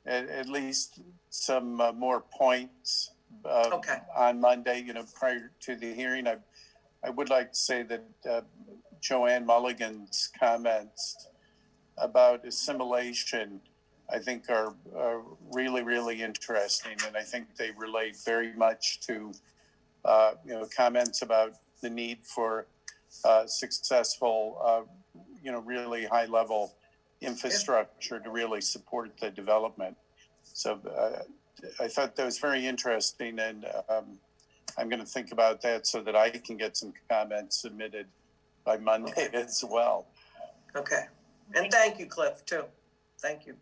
at least some more points on Monday, prior to the hearing. I would like to say that Joanne Mulligan's comments about assimilation, I think are really, really interesting. And I think they relate very much to, comments about the need for successful, really high level infrastructure to really support the development. So I thought that was very interesting, and I'm going to think about that so that I can get some comments submitted by Monday as well. Okay. And thank you, Cliff, too. Thank you.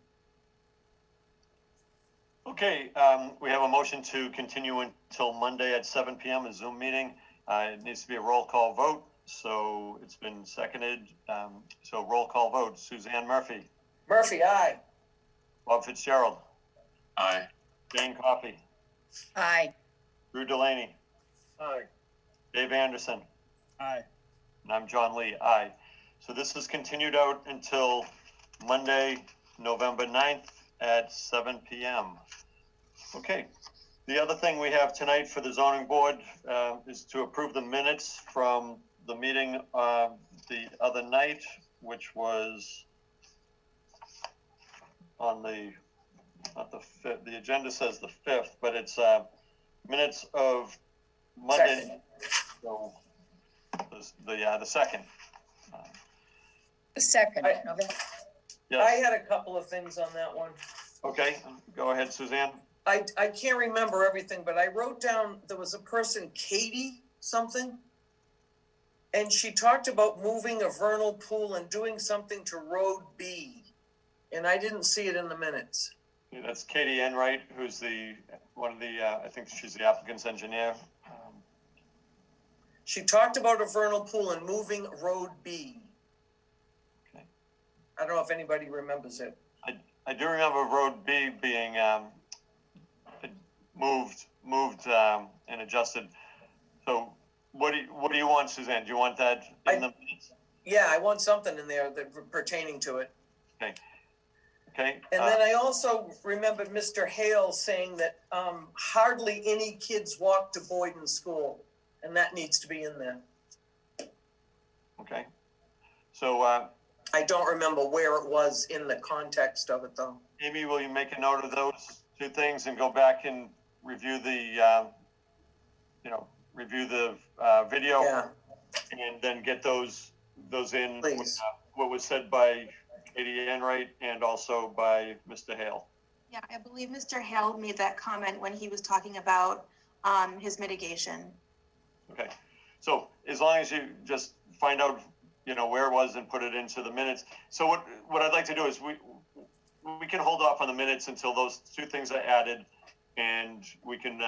Okay, we have a motion to continue until Monday at 7 p.m. a Zoom meeting. It needs to be a roll call vote. So it's been seconded. So roll call vote. Suzanne Murphy. Murphy, aye. Bob Fitzgerald. Aye. Jane Coffey. Aye. Drew Delaney. Aye. Dave Anderson. Aye. And I'm John Lee. Aye. So this is continued out until Monday, November 9th at 7 p.m. Okay. The other thing we have tonight for the zoning board is to approve the minutes from the meeting the other night, which was on not the 5th. The agenda says the 5th, but it's minutes of Monday. So the 2nd. The second. I had a couple of things on that one. Okay, go ahead, Suzanne. I can't remember everything, but I wrote down, there was a person, Katie something. And she talked about moving a vernal pool and doing something to Road B. And I didn't see it in the minutes. Yeah, that's Katie Enright, who's one of the, I think she's the applicant's engineer. She talked about a vernal pool and moving Road B. Okay. I don't know if anybody remembers it. I do remember Road B being moved and adjusted. So what do you want, Suzanne? Do you want that in the minutes? Yeah, I want something in there that pertaining to it. Okay. Okay. And then I also remembered Mr. Hale saying that hardly any kids walk to Boyden School, and that needs to be in there. Okay. So I don't remember where it was in the context of it, though. Amy, will you make a note of those two things and go back and review the, review the video, Yeah. and then get those in with, Please. what was said by Katie Enright and also by Mr. Hale. Yeah, I believe Mr. Hale made that comment when he was talking about his mitigation. Okay, so as long as you just find out, where it was and put it into the minutes. So what I'd like to do is we can hold off on the minutes until those two things are added, and we can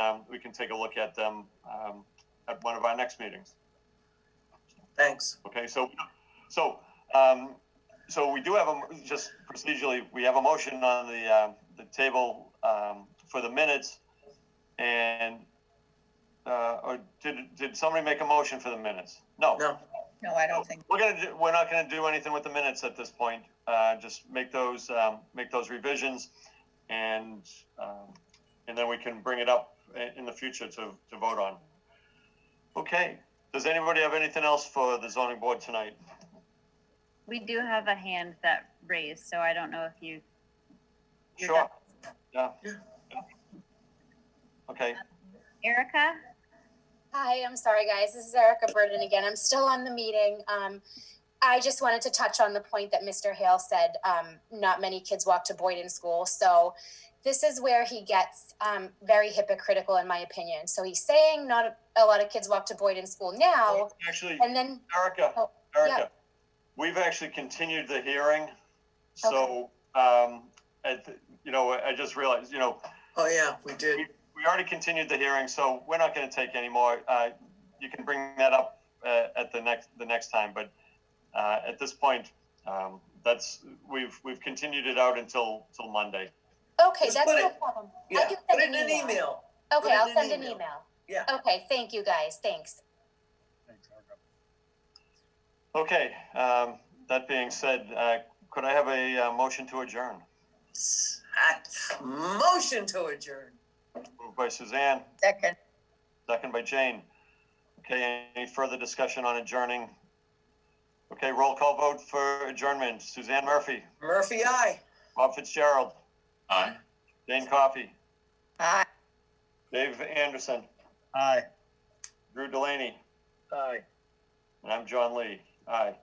take a look at them at one of our next meetings. Thanks. Okay, so we do have just procedurally, we have a motion on the table for the minutes, and or did somebody make a motion for the minutes? No. No, I don't think. We're not gonna do anything with the minutes at this point. Just make those revisions, and then we can bring it up in the future to vote on. Okay. Does anybody have anything else for the zoning board tonight? We do have a hand that raised, so I don't know if you're Sure. Yeah. Okay. Erica? Hi, I'm sorry, guys. This is Erica Burden again. I'm still on the meeting. I just wanted to touch on the point that Mr. Hale said, not many kids walk to Boyden School. So this is where he gets very hypocritical, in my opinion. So he's saying not a lot of kids walk to Boyden School now. Actually, and then Erica, yeah. we've actually continued the hearing. So, I just realized, Oh, yeah, we did. we already continued the hearing, so we're not going to take any more. You can bring that up at the next time, but at this point, we've continued it out until Monday. Okay, Just that's put no it- problem. Yeah, I can put send it in an email. Put Okay, it I'll in send an email. Yeah. Okay, thank you, guys. Thanks. Okay, that being said, could I have a motion to adjourn? Motion to adjourn. Moved by Suzanne, Second. second by Jane. Okay, any further discussion on adjourning? Okay, roll call vote for adjournment. Suzanne Murphy, Murphy, aye. Bob Fitzgerald, Aye. Jane Coffey, Aye. Dave Anderson, Aye. Drew Delaney, Aye. and I'm John Lee. Aye.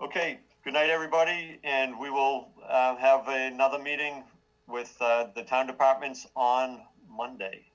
Okay, good night, everybody, and we will have another meeting with the town departments on Monday.